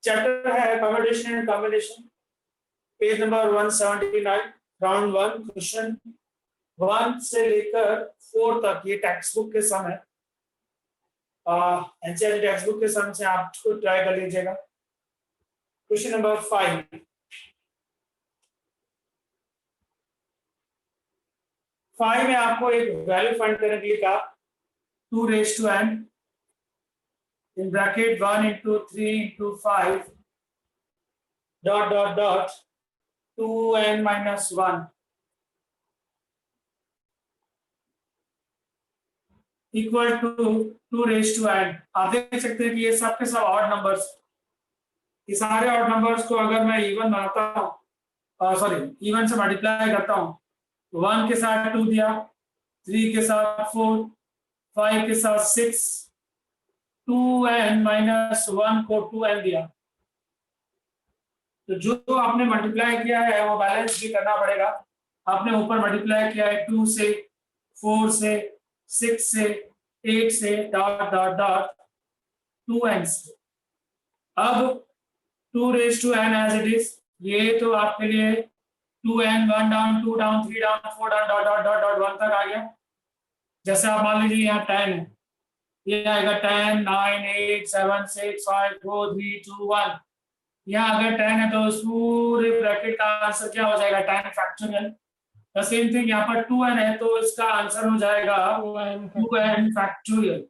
Chapter है permutation and combination, page number 179, round 1, question 1 से लेकर 4 तक ये टेक्स्ट बुक के सम है। एनसीईआरटी टेक्स्ट बुक के सम से आप ट्राई कर लीजिएगा। क्वेश्चन नंबर 5 में आपको एक वैल्यू फाइंड करने के लिए कहा 2 raised to n in bracket 1 into 3 into 5 dot dot dot 2n minus 1 equal to 2 raised to n। आप देख सकते हैं कि ये सब के सब ऑड नंबर्स, ये सारे ऑड नंबर्स को अगर मैं इवन बनाता हूँ, सॉरी इवन से मल्टीप्लाई करता हूँ, 1 के साथ 2 दिया, 3 के साथ 4, 5 के साथ 6, 2n minus 1 को 2n दिया। तो जो आपने मल्टीप्लाई किया है वो बैलेंस भी करना पड़ेगा। आपने ऊपर मल्टीप्लाई किया है 2 से, 4 से, 6 से, 8 से, डॉट डॉट डॉट 2n से। अब 2 raised to n as it is, ये तो आपके लिए 2n 1 down 2 down 3 down 4 down dot dot dot dot 1 तक आ गया। जैसे आप मान लीजिए यहाँ 10 है, ये आएगा 10 9 8 7 6 5 4 3 2 1। यहाँ अगर 10 है तो उस पूरे ब्रैकेट का आंसर क्या हो जाएगा, 10 फैक्टोरियल। द सेम थिंग यहाँ पर 2n है तो इसका आंसर हो जाएगा 2n फैक्टोरियल।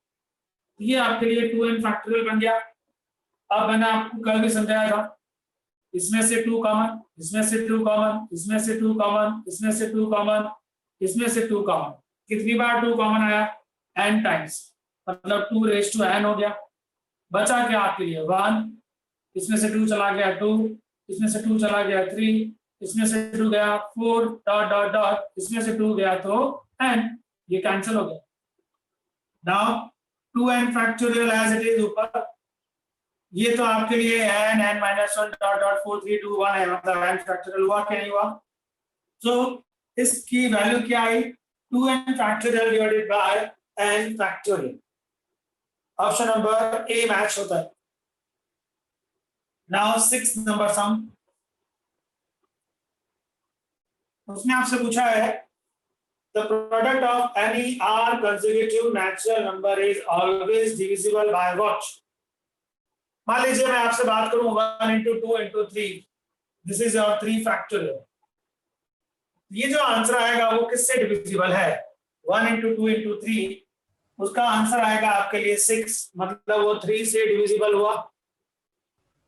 ये आपके लिए 2n फैक्टोरियल बन गया। अब मैंने आपको कल भी समझाया था, इसमें से 2 कॉमन, इसमें से 2 कॉमन, इसमें से 2 कॉमन, इसमें से 2 कॉमन, इसमें से 2 कॉमन। कितनी बार 2 कॉमन आया, n टाइम्स, मतलब 2 raised to n हो गया। बचा क्या आपके लिए 1, इसमें से 2 चला गया 2, इसमें से 2 चला गया 3, इसमें से 2 गया 4 डॉट डॉट डॉट, इसमें से 2 गया तो n, ये कैंसिल हो गया। Now 2n factorial as it is ऊपर, ये तो आपके लिए n minus 1 डॉट डॉट 4 3 2 1 है, मतलब n फैक्टोरियल हुआ क्या नहीं हुआ। सो इसकी वैल्यू क्या आई, 2n factorial divided by n factorial. Option number A match होता है। नाउ 6 नंबर सम, उसने आपसे पूछा है the product of any r consecutive natural number is always divisible by what. मान लीजिए मैं आपसे बात करूं 1 into 2 into 3, this is your 3 factorial. ये जो आंसर आएगा वो किससे डिविजिबल है, 1 into 2 into 3, उसका आंसर आएगा आपके लिए 6, मतलब वो 3 से डिविजिबल हुआ।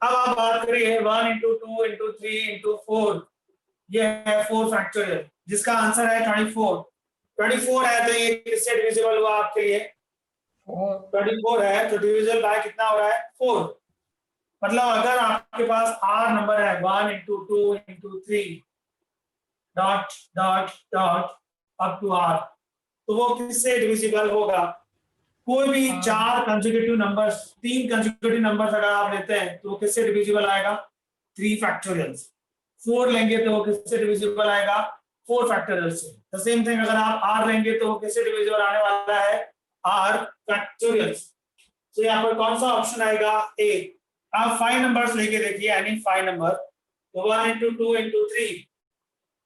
अब आप बात करिए 1 into 2 into 3 into 4, ये है 4 फैक्टोरियल जिसका आंसर है 24। 24 है तो ये किससे डिविजिबल हुआ आपके लिए, 24 है तो डिविजिबल बाय कितना हो रहा है 4। मतलब अगर आपके पास r नंबर है 1 into 2 into 3 dot dot dot up to r, तो वो किससे डिविजिबल होगा, कोई भी 4 कंसेक्यूटिव नंबर्स, 3 कंसेक्यूटिव नंबर्स अगर आप लेते हैं तो वो किससे डिविजिबल आएगा, 3 फैक्टोरियल्स। 4 लेंगे तो वो किससे डिविजिबल आएगा, 4 फैक्टोरियल से। द सेम थिंग अगर आप r लेंगे तो वो किससे डिविजिबल आने वाला है, r फैक्टोरियल्स। तो यहाँ पर कौन सा ऑप्शन आएगा, ए। आप 5 नंबर्स लेके देखिए, यानी 5 नंबर, तो 1 into 2 into 3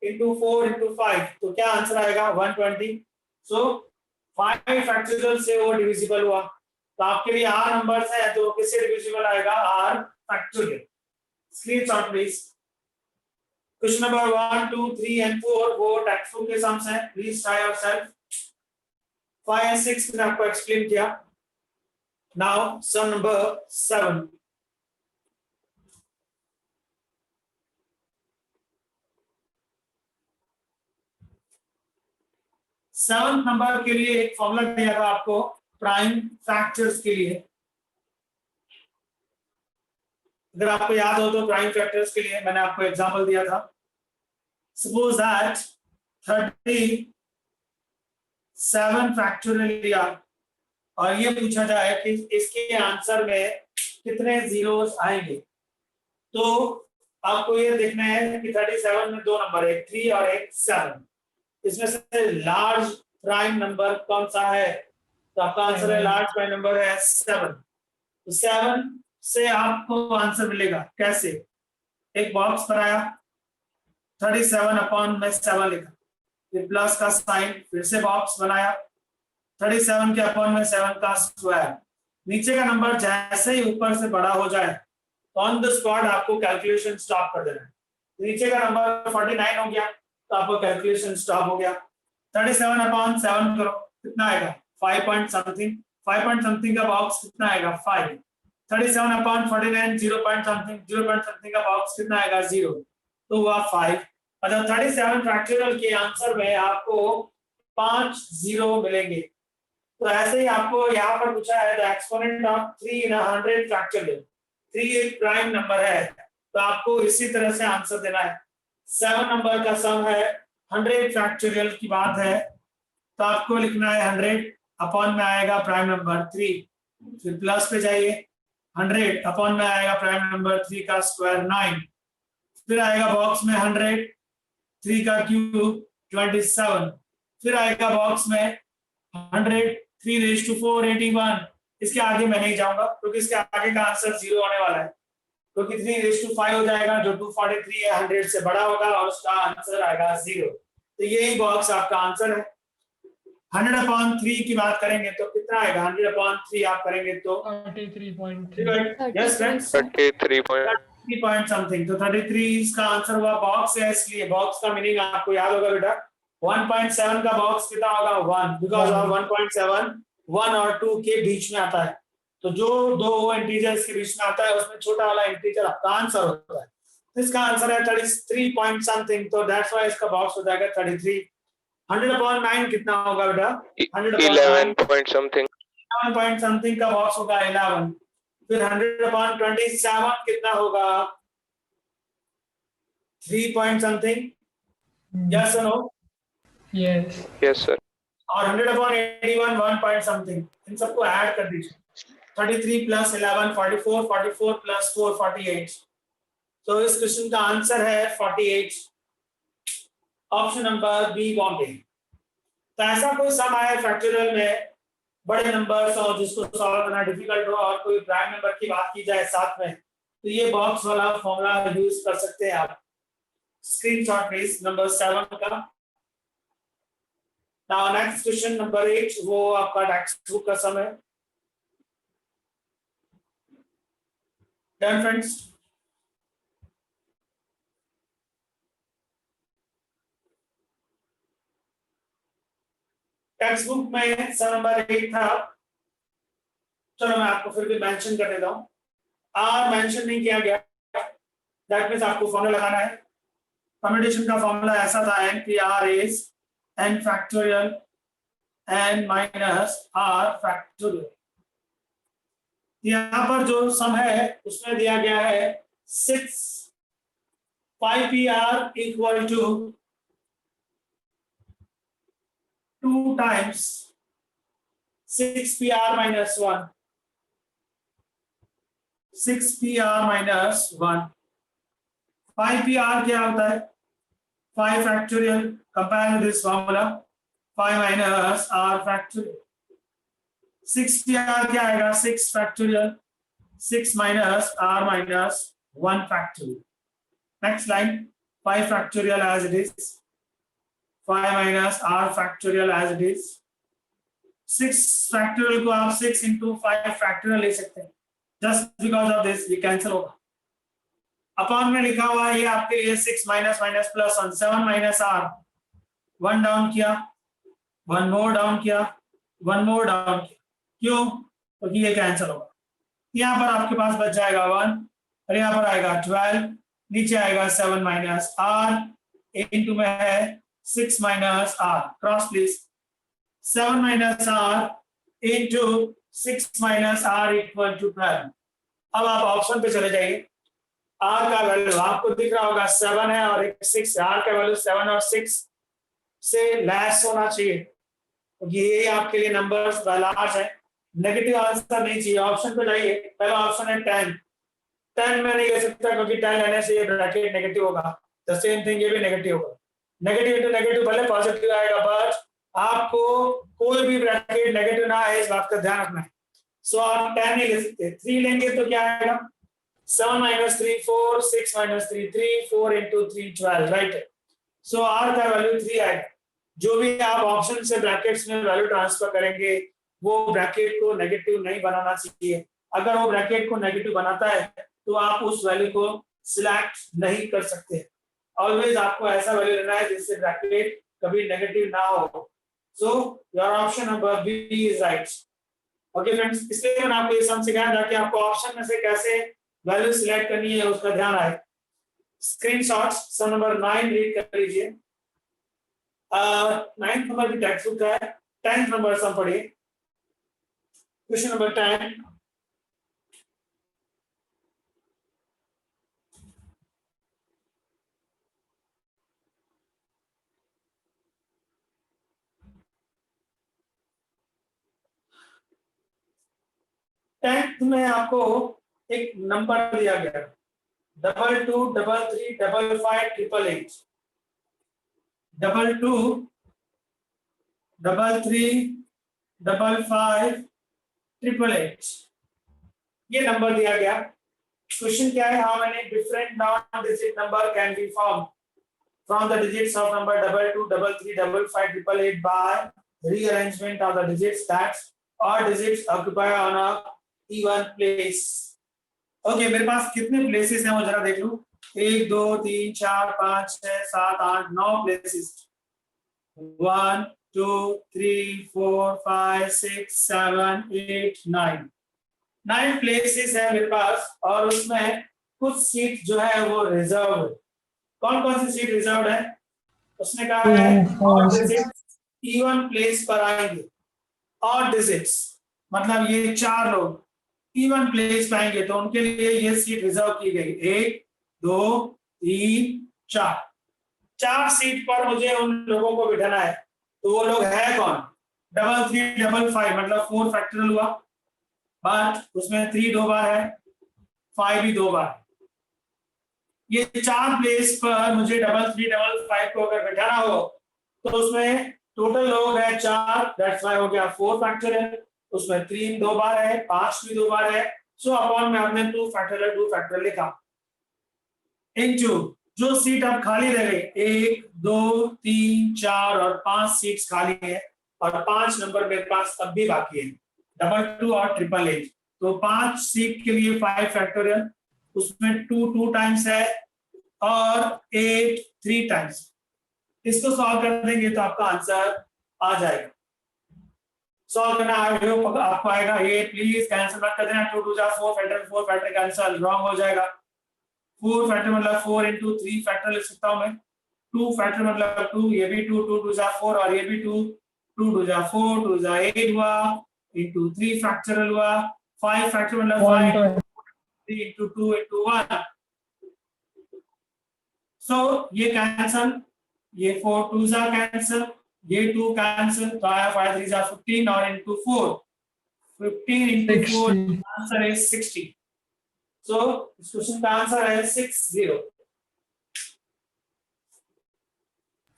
into 4 into 5, तो क्या आंसर आएगा 120। सो 5 फैक्टोरियल से वो डिविजिबल हुआ। तो आपके लिए r नंबर्स है तो किससे डिविजिबल आएगा, r factorial. Screenshot please. Question number 1 2 3 and 4 वो टेक्स्ट बुक के सम्स हैं, प्लीज ट्राई योरसेल्फ। 5 एंड 6 मैंने आपको एक्सप्लेन किया। Now sum number 7। Seventh number के लिए एक फॉर्मूला दिया था आपको प्राइम फैक्टर्स के लिए। अगर आपको याद हो तो प्राइम फैक्टर्स के लिए मैंने आपको एग्जांपल दिया था। सपोज दैट 37 फैक्टोरियल लिया और ये पूछा जाए कि इसके आंसर में कितने जीरोस आएंगे, तो आपको ये देखना है कि 37 में 2 नंबर, एक 3 और एक 7, इसमें से लार्ज प्राइम नंबर कौन सा है, तो आपका आंसर है लार्ज प्राइम नंबर है 7। तो 7 से आपको आंसर मिलेगा। कैसे? एक बॉक्स बनाया, 37 अपॉन में 7 लिखा, फिर प्लस का साइन, फिर से बॉक्स बनाया, 37 के अपॉन में 7 का स्क्वायर। नीचे का नंबर जैसे ही ऊपर से बड़ा हो जाए तो ऑन द स्पॉट आपको कैलकुलेशन स्टॉप कर देना है। नीचे का नंबर 49 हो गया तो आपको कैलकुलेशन स्टॉप हो गया। 37 अपॉन 7 करो, कितना आएगा? 5 पॉइंट समथिंग। 5 पॉइंट समथिंग का बॉक्स कितना आएगा? 5। 37 upon 49 0 point something, 0 point something का बॉक्स कितना आएगा? 0, तो हुआ 5। मतलब 37 फैक्टोरियल के आंसर में आपको 5 0 मिलेंगे। तो ऐसे ही आपको यहाँ पर पूछा है the exponent of 3 in 100 factorial. 3 एक प्राइम नंबर है तो आपको इसी तरह से आंसर देना है। 7 नंबर का सम है, 100 फैक्टोरियल की बात है तो आपको लिखना है 100 अपॉन में आएगा प्राइम नंबर 3, फिर प्लस पे जाइए, 100 अपॉन में आएगा प्राइम नंबर 3 का स्क्वायर 9, फिर आएगा बॉक्स में 100 3 का क्यूब 27, फिर आएगा बॉक्स में 100 3 रेज़ टू 4 81। इसके आगे मैं नहीं जाऊंगा क्योंकि इसके आगे का आंसर 0 होने वाला है, क्योंकि 3 रेज़ टू 5 हो जाएगा जो 243 है, 100 से बड़ा होगा और उसका आंसर आएगा 0। तो यही बॉक्स आपका आंसर है। 100 अपॉन 3 की बात करेंगे तो कितना आएगा? 100 अपॉन 3 आप करेंगे तो 33.3। Yes friends, 33 point something. तो 33 इसका आंसर हुआ। बॉक्स है इसलिए बॉक्स का मीनिंग आपको याद होगा बेटा। 1.7 का बॉक्स कितना होगा? 1, बिकॉज ऑफ 1.7 1 और 2 के बीच में आता है। तो जो दो इंटीजर्स के बीच में आता है उसमें छोटा वाला इंटीजर आपका आंसर होता है। तो इसका आंसर है 33 पॉइंट समथिंग, तो दैट्स व्हाई इसका बॉक्स हो जाएगा 33। 100 अपॉन 9 कितना होगा बेटा? 100 upon 11 point something 11 point something का बॉक्स होगा 11। फिर 100 अपॉन 27 कितना होगा? 3 पॉइंट समथिंग, यस और नो? Yes. yes sir और 100 अपॉन 81 1 पॉइंट समथिंग। इन सबको ऐड कर दीजिए। 33 प्लस 11 44, 44 प्लस 4 48। तो इस क्वेश्चन का आंसर है 48, ऑप्शन नंबर बी बॉम्बे। तो ऐसा कोई सम आया फैक्टोरियल में बड़े नंबर्स और जिसको सॉल्व करना डिफिकल्ट हो और कोई प्राइम नंबर की बात की जाए साथ में, तो ये बॉक्स वाला फॉर्मूला यूज कर सकते हैं आप। स्क्रीनशॉट प्लीज नंबर 7 का। नाउ नेक्स्ट क्वेश्चन नंबर 8, वो आपका टेक्स्ट बुक का सम है। Done friends? टेक्स्ट बुक में सम नंबर 8 था। चलो मैं आपको फिर भी मेंशन कर देता हूँ। आर मेंशन नहीं किया गया, दैट मींस आपको फॉर्मूला लगाना है। कम्युटेशन का फॉर्मूला ऐसा था n p r is n factorial n minus r factorial। यहाँ पर जो सम है उसमें दिया गया है 6 5pr equal to 2 times 6pr minus 1, 6pr minus 1। 5pr क्या होता है? 5 factorial, compare this formula, 5 minus r factorial। 6pr क्या आएगा? 6 factorial, 6 minus r minus 1 factorial। Next line, 5 factorial as it is, 5 minus r factorial as it is। 6 factorial को आप 6 into 5 factorial ले सकते हैं। Just because of this ये cancel होगा। Upon में लिखा हुआ है ये आपके लिए 6 minus minus plus 1, 7 minus r, 1 down किया, 1 मोर डाउन किया, 1 मोर डाउन किया। क्यों? क्योंकि ये कैंसिल होगा। यहाँ पर आपके पास बच जाएगा 1 और यहाँ पर आएगा 12, नीचे आएगा 7 माइनस r, इनटू में है 6 minus r, cross please. 7 minus r into 6 minus r equal to 12। अब आप ऑप्शन पे चले जाइए। r का वैल्यू आपको दिख रहा होगा 7 है और 6, r का वैल्यू 7 और 6 से लेस होना चाहिए। ये आपके लिए नंबर्स लार्ज है, नेगेटिव आंसर नहीं चाहिए। ऑप्शन पे जाइए, पहला ऑप्शन है 10। 10 में नहीं ले सकता क्योंकि 10 लेने से ये ब्रैकेट नेगेटिव होगा। द सेम थिंग ये भी नेगेटिव होगा। नेगेटिव टू नेगेटिव भले पॉजिटिव आएगा, बट आपको कोई भी ब्रैकेट नेगेटिव ना आए इस बात का ध्यान रखना है। सो आप 10 नहीं ले सकते, 3 लेंगे तो क्या आएगा 7 minus 3 4, 6 minus 3 3, 4 into 3 12, right. So are का वैल्यू 3 आएगा। जो भी आप ऑप्शन से ब्रैकेट्स में वैल्यू ट्रांसफर करेंगे वो ब्रैकेट को नेगेटिव नहीं बनाना चाहिए। अगर वो ब्रैकेट को नेगेटिव बनाता है तो आप उस वैल्यू को सिलेक्ट नहीं कर सकते। ऑलवेज आपको ऐसा वैल्यू लेना है जिससे ब्रैकेट कभी नेगेटिव ना हो। So your option number B is right. Okay friends, इसलिए मैंने आपको ये सम सिखाया था कि आपको ऑप्शन में से कैसे वैल्यू सिलेक्ट करनी है उसका ध्यान आए। स्क्रीनशॉट्स सम नंबर 9 रीड कर लीजिए। 9th नंबर की टेक्स्ट बुक है, 10th नंबर सम पढ़िए। Question number 10। टेंथ में आपको एक नंबर दिया गया 22 33 55 888, 22 33 55 888 ये नंबर दिया गया। क्वेश्चन क्या है, how many different nine digit number can be form from the digits of number 22 33 55 888 by rearrangement of the digits that odd digits occupy on a even place. Okay, मेरे पास कितने प्लेसेस हैं वो जरा देख लूं। 1 2 3 4 5 6 7 8 9 प्लेसेस। 1 2 3 4 5 6 7 8 9 9 प्लेसेस है मेरे पास और उसमें कुछ सीट जो है वो रिजर्व है। कौन कौन सी सीट रिजर्व है? उसने कहा है 2, 4, 6 इवन प्लेस पर आएंगे। और डिजिट्स मतलब ये 4 लोग इवन प्लेस पाएंगे तो उनके लिए ये सीट रिजर्व की गई। 1 2 3 4 4 सीट पर मुझे उन लोगों को बिठाना है। तो वो लोग है कौन? 3 3 5 मतलब 4 फैक्टोरियल हुआ, बट उसमें 3 2 बार है, 5 भी 2 बार। ये 4 प्लेस पर मुझे 3 3 5 को अगर बिठाना हो तो उसमें टोटल लोग है 4, दैट्स वाई हो गया 4 फैक्टोरियल। उसमें 3 2 बार है, 5 भी 2 बार है। सो अपॉन में आपने 2 फैक्टोरियल लिखा इनटू जो सीट अब खाली रह गई 1 2 3 4 और 5 सीट्स खाली है और 5 नंबर मेरे पास अब भी बाकी है 22 और 888। तो 5 सीट के लिए 5 फैक्टोरियल, उसमें 2 2 टाइम्स है और 8 3 टाइम्स। इसको सॉल्व कर देंगे तो आपका आंसर आ जाएगा। सॉल्व करना आपको आएगा। ये प्लीज कैंसिल मत कर देना। 2 2 जा 4 फैक्टर कैंसिल, रॉन्ग हो जाएगा। 4 फैक्टर मतलब 4 into 3 फैक्टर लिख सकता हूं मैं। 2 फैक्टर मतलब 2, ये भी 2 2 2 जा 4 और ये भी 2 2 2 जा 4 2 जा 8 हुआ into 3 फैक्टोरियल हुआ। 5 फैक्टर मतलब 5 3 into 2 into 1। सो ये कैंसिल, ये 4 2 जा कैंसिल, ये 2 कैंसिल, तो आया 5 3 जा 15 और into 4 15 into 4 60 answer is 60। So इस क्वेश्चन का आंसर है 60।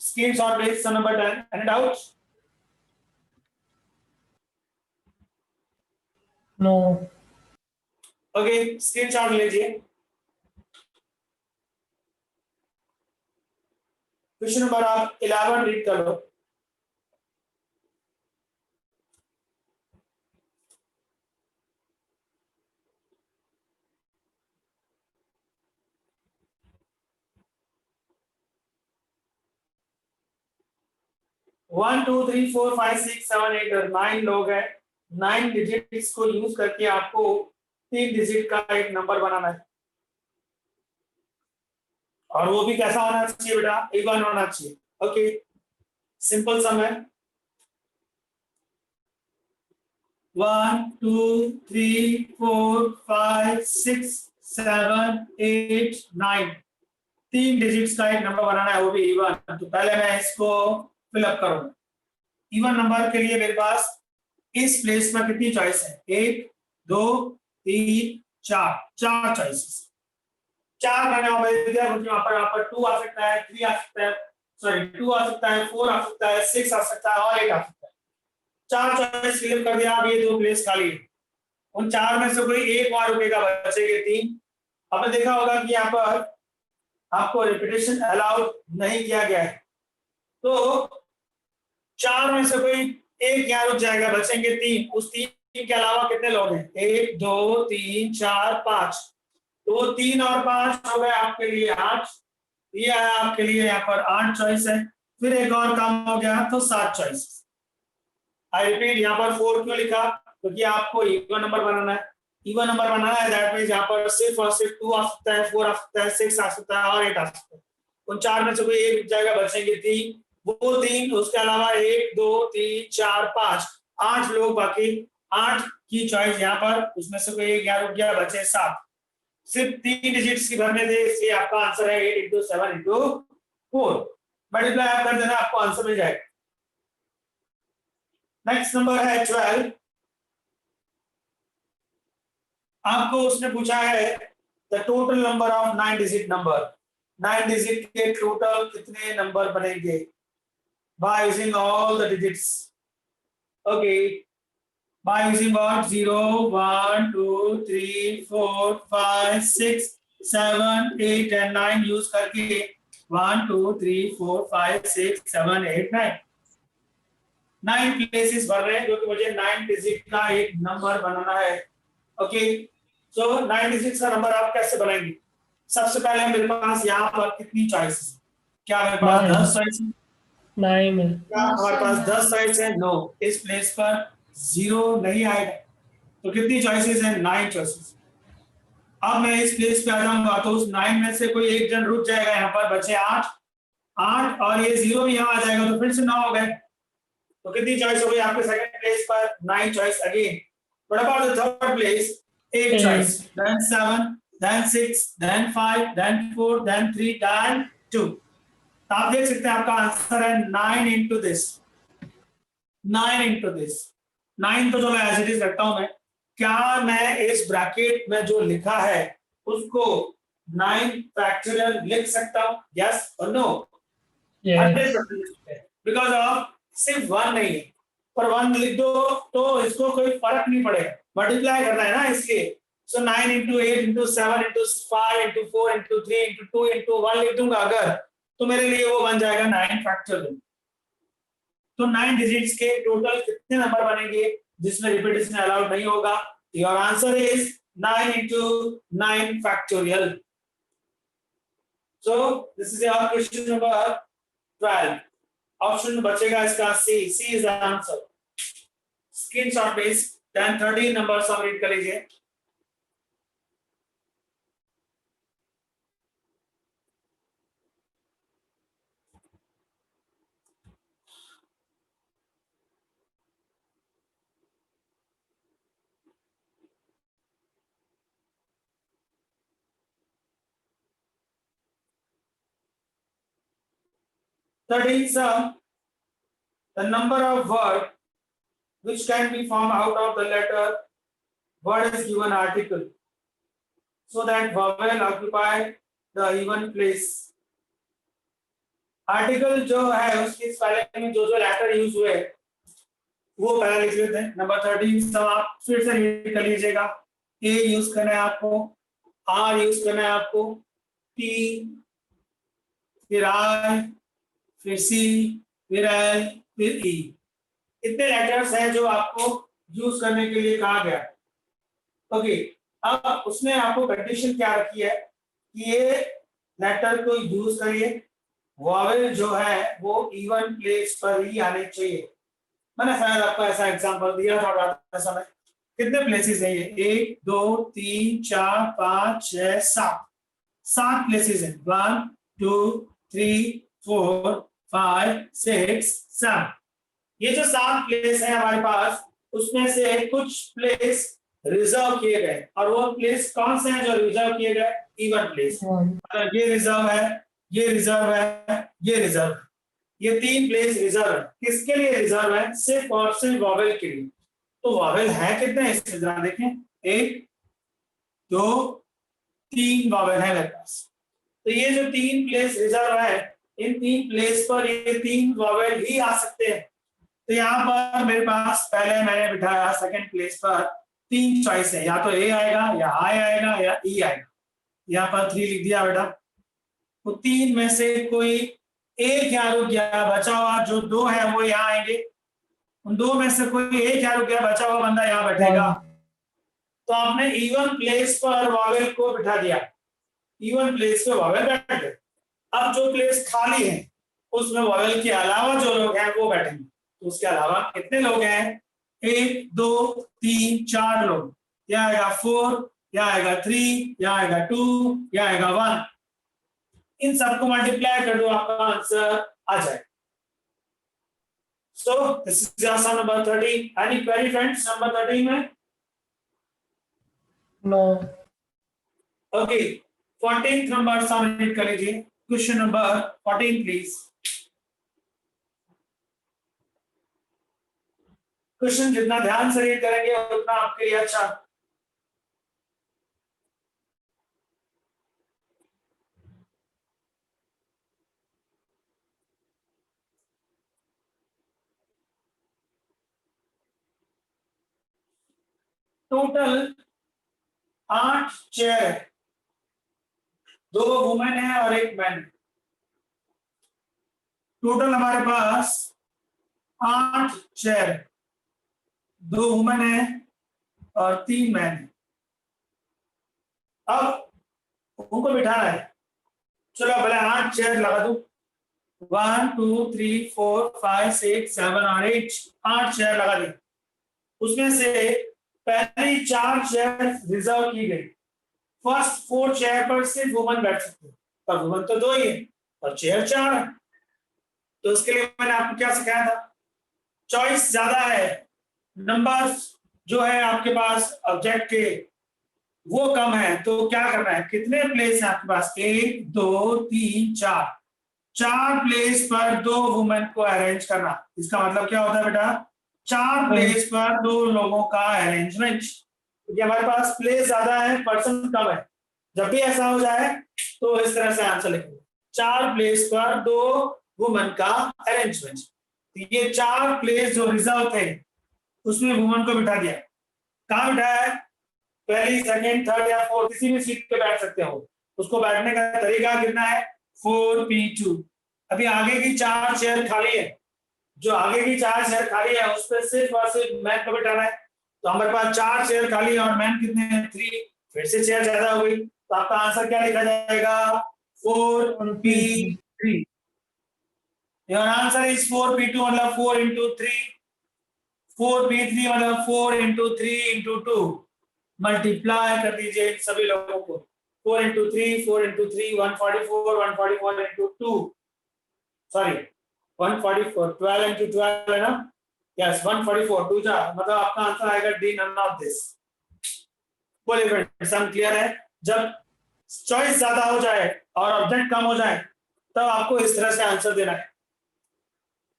Screenshot please, sum number 10. Any doubts? No. Okay, screenshot लीजिए। क्वेश्चन नंबर आप 11 रीड कर लो। One two three four five six seven eight और 9 लोग हैं। 9 डिजिट्स को यूज करके आपको 3 डिजिट का एक नंबर बनाना है और वो भी कैसा होना चाहिए बेटा? इवन होना चाहिए। ओके, सिंपल सम है। 1 2 3 4 5 6 7 8 9 3 डिजिट्स का एक नंबर बनाना है, वो भी इवन। तो पहले मैं इसको फिलअप करूंगा। इवन नंबर के लिए मेरे पास इस प्लेस पर कितनी चॉइस है? 1 2 3 4 4 चॉइसेस। 4 मैंने वहां पर 2 आ सकता है, 3 आ सकता है, सॉरी 2 आ सकता है, 4 आ सकता है, 6 आ सकता है और 8 आ सकता है। 4 चॉइस फिलअप कर दिया। अब ये 2 प्लेस खाली है। उन चार में से कोई एक वहां रुकेगा, बचेंगे तीन। आपने देखा होगा कि यहाँ पर आपको रिपीटेशन अलाउड नहीं किया गया है, तो चार में से कोई एक यहाँ रुक जाएगा, बचेंगे तीन। उस तीन के अलावा कितने लोग हैं? 1 2 3 4 5, तो वो 3 और 5 हो गए आपके लिए 8। ये आया आपके लिए यहाँ पर 8 चॉइस है। फिर एक और काम हो गया तो 7 चॉइस। आई रिपीट, यहाँ पर 4 क्यों लिखा? क्योंकि आपको इवन नंबर बनाना है। इवन नंबर बनाना है, दैट मींस यहाँ पर सिर्फ और सिर्फ 2 आ सकता है, 4 आ सकता है, 6 आ सकता है और 8 आ सकता है। उन चार में से कोई एक रुक जाएगा, बचेंगे तीन। वो तीन, उसके अलावा 1 2 3 4 5 8 लोग बाकी। 8 की चॉइस यहाँ पर, उसमें से कोई एक यहाँ रुक गया, बचे 7। सिर्फ 3 डिजिट्स की भरने थे, इसलिए आपका आंसर है 8 × 7 × 4। मल्टीप्लाई आप कर देना, आपको आंसर मिल जाएगा। नेक्स्ट नंबर है 12। आपको उसने पूछा है the total number of 9 digit number. 9 digit के टोटल कितने नंबर बनेंगे by using all the digits? Okay, by using what? 0 1 2 3 4 5 6 7 8 and 9 use करके 1 2 3 4 5 6 7 8 9 9 प्लेसेस भर रहे हैं, क्योंकि मुझे 9 डिजिट का एक नंबर बनाना है। ओके, सो 9 डिजिट का नंबर आप कैसे बनाएंगे? सबसे पहले मेरे पास यहाँ पर कितनी चॉइसेस? क्या मेरे पास 10 चॉइस है? 9 है। क्या हमारे पास 10 चॉइस है? नो, इस प्लेस पर 0 नहीं आएगा। तो कितनी चॉइसेस हैं? 9 चॉइसेस। अब मैं इस प्लेस पे आ जाऊंगा तो उस 9 में से कोई एक जन रुक जाएगा, यहाँ पर बचे 8 8 और ये 0 भी यहाँ आ जाएगा, तो फिर से 9 हो गए। तो कितनी चॉइस हो गई आपके सेकंड प्लेस पर? 9 choice again. What about the third place? 8 choice, then 7, then 6, then 5, then 4, then 3, then 2। तो आप देख सकते हैं आपका आंसर है 9 into this, 9 into this। 9 तो चलो एज इट इज रखता हूं मैं। क्या मैं इस ब्रैकेट में जो लिखा है उसको 9 फैक्टोरियल लिख सकता हूं? यस और नो? Yes. बिकॉज ऑफ सिर्फ 1 नहीं है, पर 1 लिख दो तो इसको कोई फर्क नहीं पड़ेगा, मल्टीप्लाई करना है ना, इसलिए। सो 9 into 8 into 7 into 5 into 4 into 3 into 2 into 1 लिख दूंगा अगर, तो मेरे लिए वो बन जाएगा 9 फैक्टोरियल। तो 9 डिजिट्स के टोटल कितने नंबर बनेंगे जिसमें रिपीटेशन अलाउड नहीं होगा? Your answer is 9 into 9 factorial. So this is your question number 12। Option बचेगा इसका C. C is the answer. Screenshot please. 10 13 number सब रीड कर लीजिए। The number of word which can be formed out of the letter word is given article, so that vowel occupy the even place. Article जो है उसकी spelling में जो जो letter use हुए वो पहले लिख लेते हैं। नंबर 13 सब आप फिर से रीड कर लीजिएगा। ए यूज करना है आपको, आर यूज करना है आपको, टी, फिर आई, फिर सी, फिर एल, फिर ई। इतने लेटर्स हैं जो आपको यूज करने के लिए कहा गया। ओके, अब उसने आपको कंडीशन क्या रखी है कि ये लेटर को यूज करिए, वॉवेल जो है वो इवन प्लेस पर ही आने चाहिए। मैंने शायद आपको ऐसा एग्जांपल दिया था पढ़ाते समय। कितने प्लेसेस हैं ये? 1 2 3 4 5 6 7 7 प्लेसेस हैं। 1 2 3 4 5 6 7। ये जो 7 प्लेस है हमारे पास, उसमें से कुछ प्लेस रिजर्व किए गए, और वो प्लेस कौन से हैं जो रिजर्व किए गए? Even place. ये रिजर्व है, ये रिजर्व है, ये रिजर्व है। ये 3 प्लेस रिजर्व है। किसके लिए रिजर्व है? सिर्फ और सिर्फ वॉवेल के लिए। तो वॉवेल है कितने इसमें जरा देखें। 1 2 3 वॉवेल है मेरे पास। तो ये जो 3 प्लेस रिजर्व है, इन 3 प्लेस पर ये 3 वॉवेल ही आ सकते हैं। तो यहाँ पर मेरे पास पहले मैंने बिठाया सेकंड प्लेस पर तीन चॉइस है, या तो ए आएगा या आई आएगा या ई आएगा। यहाँ पर 3 लिख दिया बेटा। तो तीन में से कोई एक यहाँ रुक गया, बचा हुआ जो दो है वो यहाँ आएंगे। उन दो में से कोई एक यहाँ रुक गया, बचा हुआ बंदा यहाँ बैठेगा। तो आपने इवन प्लेस पर वॉवेल को बिठा दिया, इवन प्लेस पे वॉवेल बैठ गए। अब जो प्लेस खाली है उसमें वॉवेल के अलावा जो लोग हैं वो बैठेंगे। तो उसके अलावा कितने लोग हैं? 1 2 3 4 लोग। यहाँ आएगा 4, यहाँ आएगा 3, यहाँ आएगा 2, यहाँ आएगा 1। इन सबको मल्टीप्लाई कर दो, आपका आंसर आ जाए। So this is answer number 13. Any query friends number 13 में? No. Okay. 14th नंबर सामने रीड कर लीजिए। Question number 14 please. क्वेश्चन जितना ध्यान से रीड करेंगे उतना आपके लिए अच्छा। टोटल 8 चेयर है, 2 वुमेन है और 1 मैन। टोटल हमारे पास 8 चेयर है, 2 वुमेन है और 3 मैन है। अब उनको बिठाना है। चलो पहले 8 चेयर लगा दो। 1 2 3 4 5 6 7 और 8 चेयर लगा दी। उसमें से पहली 4 चेयर रिजर्व की गई। फर्स्ट 4 चेयर पर सिर्फ वुमन बैठ सकते हैं, पर वुमन तो 2 ही है और चेयर 4 है। तो उसके लिए मैंने आपको क्या सिखाया था? चॉइस ज्यादा है, नंबर्स जो है आपके पास ऑब्जेक्ट के वो कम है, तो क्या करना है? कितने प्लेस है आपके पास? 1 2 3 4। 4 प्लेस पर 2 वुमेन को अरेंज करना। इसका मतलब क्या होता है बेटा? 4 प्लेस पर 2 लोगों का अरेंजमेंट। क्योंकि हमारे पास प्लेस ज्यादा है, पर्सन कम है। जब भी ऐसा हो जाए तो इस तरह से आंसर लिखेंगे। 4 प्लेस पर 2 वुमेन का अरेंजमेंट। ये 4 प्लेस जो रिजर्व थे उसमें वुमेन को बिठा दिया। कहाँ बिठाया है? पहली, सेकंड, थर्ड या फोर्थ किसी भी सीट पे बैठ सकते हो। उसको बैठने का तरीका कितना है? 4P2। अभी आगे की 4 चेयर खाली है, जो आगे की 4 चेयर खाली है उस पर सिर्फ और सिर्फ मैन को बिठाना है। तो हमारे पास 4 चेयर खाली है और मैन कितने हैं? 3। फिर से चेयर ज्यादा हो गई, तो आपका आंसर क्या लिखा जाएगा? 4P3। Your answer is 4P2 मतलब 4 into 3। 4P3 मतलब 4 into 3 into 2। मल्टीप्लाई कर दीजिए सभी लोगों को। 4 into 3 4 into 3 144 144 into 2 sorry 144 12 into 12 है ना? यस 144 2 जा मतलब आपका आंसर आएगा डी, नन ऑफ दिस। बोलिए फ्रेंड्स, सम क्लियर है? जब चॉइस ज्यादा हो जाए और ऑब्जेक्ट कम हो जाए तब आपको इस तरह से आंसर देना है।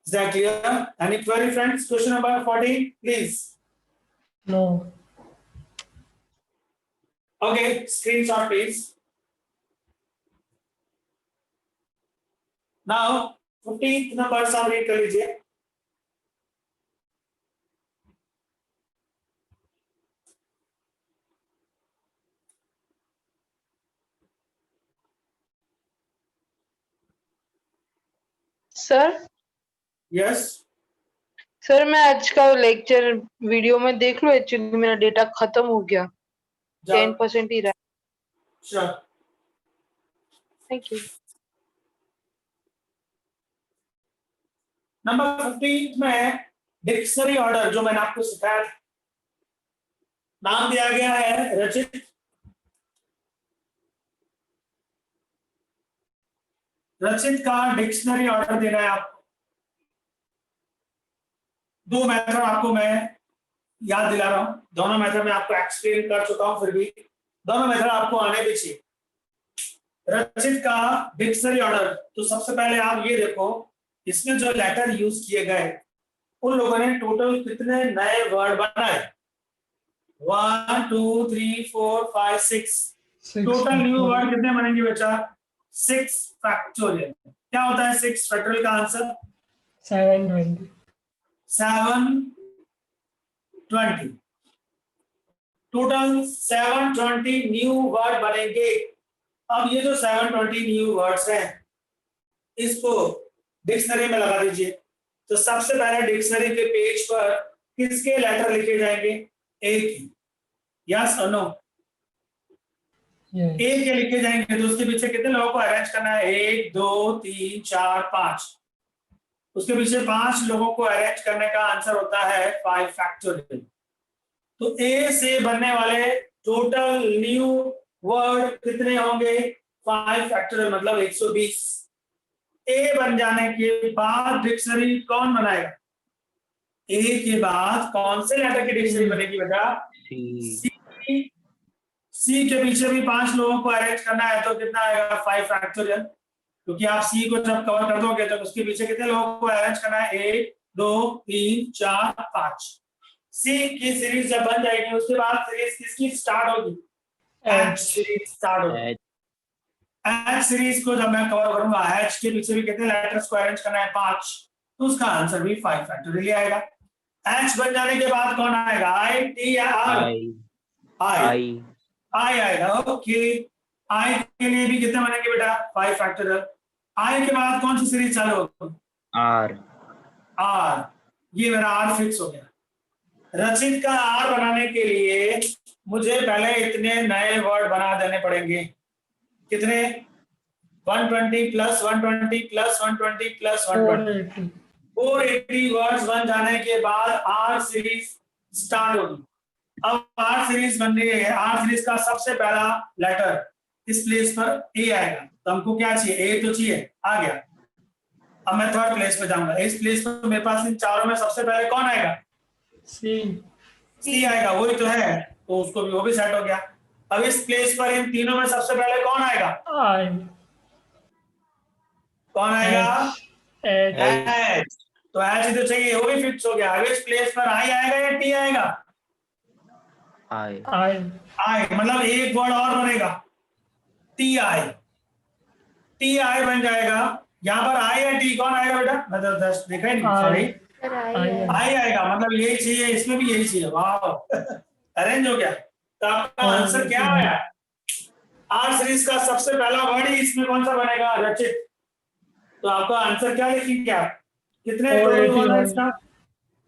Is that clear? Any query friends? Question number 14 please. No. Okay, screenshot please. Now 15th number सब रीड कर लीजिए। सर यस सर मैं आज का लेक्चर वीडियो में देख लो, एक्चुअली मेरा डेटा खत्म हो गया, 10% ही रहा। श्योर। Thank you. नंबर 15 में डिक्शनरी ऑर्डर जो मैंने आपको सिखाया था, नाम दिया गया है रचित। रचित का डिक्शनरी ऑर्डर देना है आपको। 2 मेथड आपको मैं याद दिला रहा हूं, दोनों मेथड में आपको एक्सप्लेन कर चुका हूं, फिर भी दोनों मेथड आपको आने भी चाहिए। रचित का डिक्शनरी ऑर्डर, तो सबसे पहले आप ये देखो इसमें जो लेटर यूज किए गए उन लोगों ने टोटल कितने नए वर्ड बनाए? 1 2 3 4 5 6 टोटल न्यू वर्ड कितने बनेंगे बेटा? 6 फैक्टोरियल। क्या होता है 6 फैक्टोरियल का आंसर? 720. 720। टोटल 720 न्यू वर्ड बनेंगे। अब ये जो 720 न्यू वर्ड्स हैं इसको डिक्शनरी में लगा दीजिए। तो सबसे पहले डिक्शनरी के पेज पर किसके लेटर लिखे जाएंगे? ए के। यस और नो? yes, ए के लिखे जाएंगे तो उसके पीछे कितने लोगों को अरेंज करना है? 1 2 3 4 5। उसके पीछे 5 लोगों को अरेंज करने का आंसर होता है 5 फैक्टोरियल। तो ए से बनने वाले टोटल न्यू वर्ड कितने होंगे? 5 फैक्टोरियल मतलब 120। ए बन जाने के बाद डिक्शनरी कौन बनाएगा? ए के बाद कौन से लेटर की डिक्शनरी बनेगी बेटा? सी। सी के पीछे भी 5 लोगों को अरेंज करना है तो कितना आएगा? 5 फैक्टोरियल। क्योंकि आप सी को जब कवर कर दोगे तो उसके पीछे कितने लोगों को अरेंज करना है? 1 2 3 4 5। सी की सीरीज जब बन जाएगी उसके बाद सीरीज किसकी स्टार्ट होगी? एच सीरीज स्टार्ट होगी। एच सीरीज को जब मैं कवर करूंगा, एच के पीछे भी कितने लेटर्स को अरेंज करना है? 5। तो उसका आंसर भी 5 फैक्टोरियल आएगा। एच बन जाने के बाद कौन आएगा? आई टी या आर? आई आएगा। ओके, आई के लिए भी कितने बनेंगे बेटा? 5 फैक्टोरियल। आई के बाद कौन सी सीरीज चालू होगी? आर। ये मेरा आर फिक्स हो गया। रचित का आर बनाने के लिए मुझे पहले इतने नए वर्ड बना देने पड़ेंगे। कितने? 120 प्लस 120 प्लस 120 प्लस 120 480 वर्ड्स बन जाने के बाद आर सीरीज स्टार्ट होगी। अब आर सीरीज बन रही है। आर सीरीज का सबसे पहला लेटर इस प्लेस पर ए आएगा। तो हमको क्या चाहिए? ए तो चाहिए, आ गया। अब मैं थर्ड प्लेस पे जाऊंगा। इस प्लेस पर मेरे पास इन चारों में सबसे पहले कौन आएगा? सी आएगा। वही तो है, तो उसको भी वो भी सेट हो गया। अब इस प्लेस पर इन तीनों में सबसे पहले कौन आएगा? कौन आएगा? एच। तो एच ही तो चाहिए, वो भी फिक्स हो गया। अब इस प्लेस पर आई आएगा या टी आएगा? आई मतलब एक वर्ड और बनेगा, टी आई। टी आई बन जाएगा। यहाँ पर आई या टी कौन आएगा बेटा? मतलब 10 देखा ही नहीं, सॉरी, आई आएगा। मतलब यही चाहिए, इसमें भी यही चाहिए। वाह अरेंज हो गया। तो आपका आंसर क्या आया? आर सीरीज का सबसे पहला वर्ड ही इसमें कौन सा बनेगा? रचित। तो आपका आंसर क्या लिखेंगे आप? कितने टोटल वर्ड है इसका?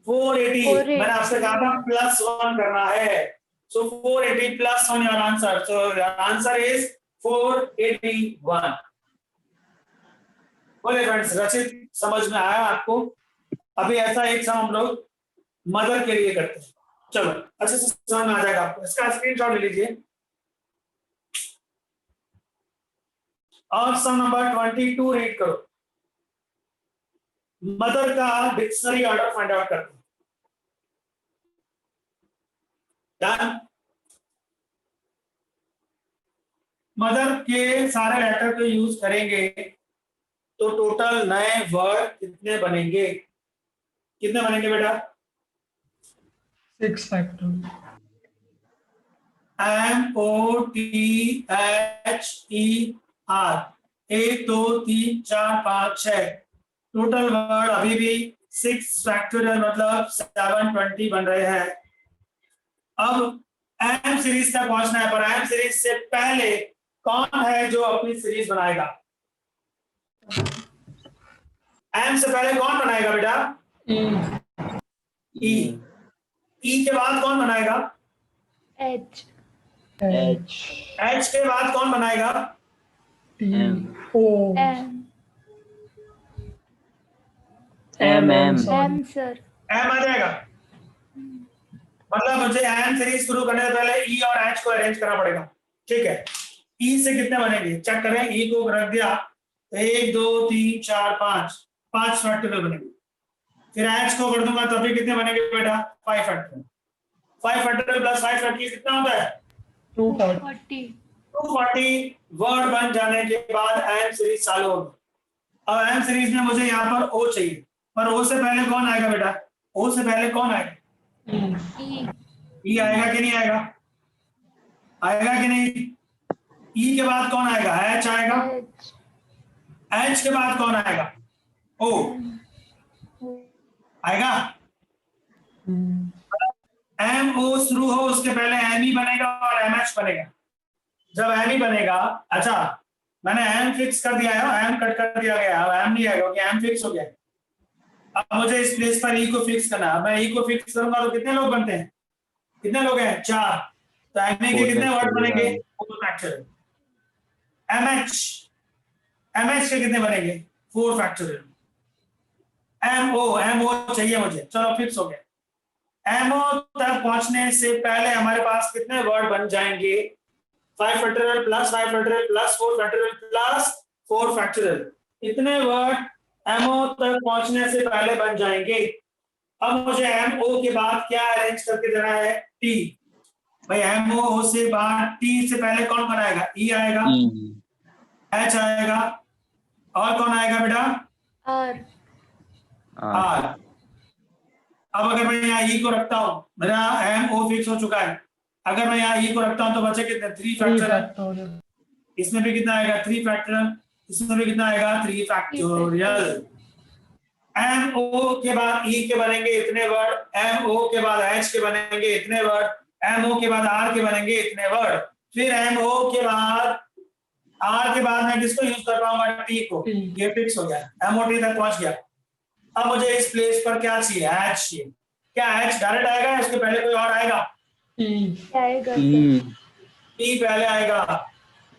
480। मैंने आपसे कहा था +1 करना है। So 480 +1 your answer. So your answer is 481. बोले फ्रेंड्स, रचित समझ में आया आपको? अभी ऐसा एक सम हम लोग मदर के लिए करते हैं। चलो अच्छे से समझ में आ जाएगा आपको। इसका स्क्रीनशॉट ले लीजिए और सम नंबर 22 रीड करो। मदर का डिक्शनरी ऑर्डर फाइंड आउट करते हैं। डन। मदर के सारे लेटर को यूज करेंगे तो टोटल नए वर्ड कितने बनेंगे? कितने बनेंगे बेटा? 6 फैक्टोरियल। MOTHER 1 2 3 4 5 6 टोटल वर्ड अभी भी 6 फैक्टोरियल मतलब 720 बन रहे हैं। अब एम सीरीज तक पहुंचना है, पर एम सीरीज से पहले कौन है जो अपनी सीरीज बनाएगा? एम से पहले कौन बनाएगा बेटा? ई। ई के बाद कौन बनाएगा? एच। एच के बाद कौन बनाएगा? M sir. एम आ जाएगा। मतलब मुझे एम सीरीज शुरू करने से पहले ई और एच को अरेंज करना पड़ेगा। ठीक है, ई से कितने बनेंगे चेक करें। ई को रख दिया, 1 2 3 4 5 फैक्टोरियल बनेंगे। फिर एच को कर दूंगा तभी कितने बनेंगे बेटा? 5 फैक्टोरियल। 5 फैक्टोरियल प्लस 5 फैक्टोरियल कितना होता है? 240 वर्ड बन जाने के बाद एम सीरीज चालू होगी। अब एम सीरीज में मुझे यहाँ पर ओ चाहिए, पर ओ से पहले कौन आएगा बेटा? ओ से पहले कौन आएगा? ई आएगा कि नहीं आएगा? आएगा कि नहीं? ई के बाद कौन आएगा? एच आएगा। एच के बाद कौन आएगा? ओ आएगा। एम ओ शुरू हो उसके पहले एम ई बनेगा और एम एच बनेगा। जब एम ई बनेगा, अच्छा मैंने एम फिक्स कर दिया है, एम कट कर दिया गया, अब एम नहीं आएगा क्योंकि एम फिक्स हो गया। अब मुझे इस प्लेस पर ई को फिक्स करना है। मैं ई को फिक्स करूंगा तो कितने लोग बनते हैं? कितने लोग हैं? 4। तो एम ए के कितने वर्ड बनेंगे? 4 फैक्टोरियल। एम एच के कितने बनेंगे? 4 फैक्टोरियल। एम ओ चाहिए मुझे, चलो फिक्स हो गया। एम ओ तक पहुंचने से पहले हमारे पास कितने वर्ड बन जाएंगे? 5 factorial plus 5 factorial plus 4 factorial plus 4 factorial, इतने वर्ड एमओ तक पहुंचने से पहले बन जाएंगे। अब मुझे एमओ के बाद क्या अरेंज करके देना है? टी। भाई एमओ से बाद टी से पहले कौन कौन आएगा? ई आएगा, एच आएगा, और कौन आएगा बेटा? आर। अब अगर मैं यहाँ ई को रखता हूँ, मेरा एमओ फिक्स हो चुका है। अगर मैं यहाँ ई को रखता हूँ तो बचे कितने? 3 फैक्टोरियल। इसमें भी कितना आएगा? 3 फैक्टोरियल। इसमें भी कितना आएगा? 3 फैक्टोरियल। एम ओ के बाद ई के बनेंगे इतने वर्ड, एम ओ के बाद एच के बनेंगे इतने वर्ड, एम ओ के बाद आर के बनेंगे इतने वर्ड, फिर एम ओ के बाद आर के बाद मैं किसको यूज कर पाऊंगा? टी को। ये फिक्स हो गया, एम ओ टी तक पहुंच गया। अब मुझे इस प्लेस पर क्या चाहिए? एच चाहिए। क्या एच डायरेक्ट आएगा? इसके पहले कोई और आएगा? ई पहले आएगा।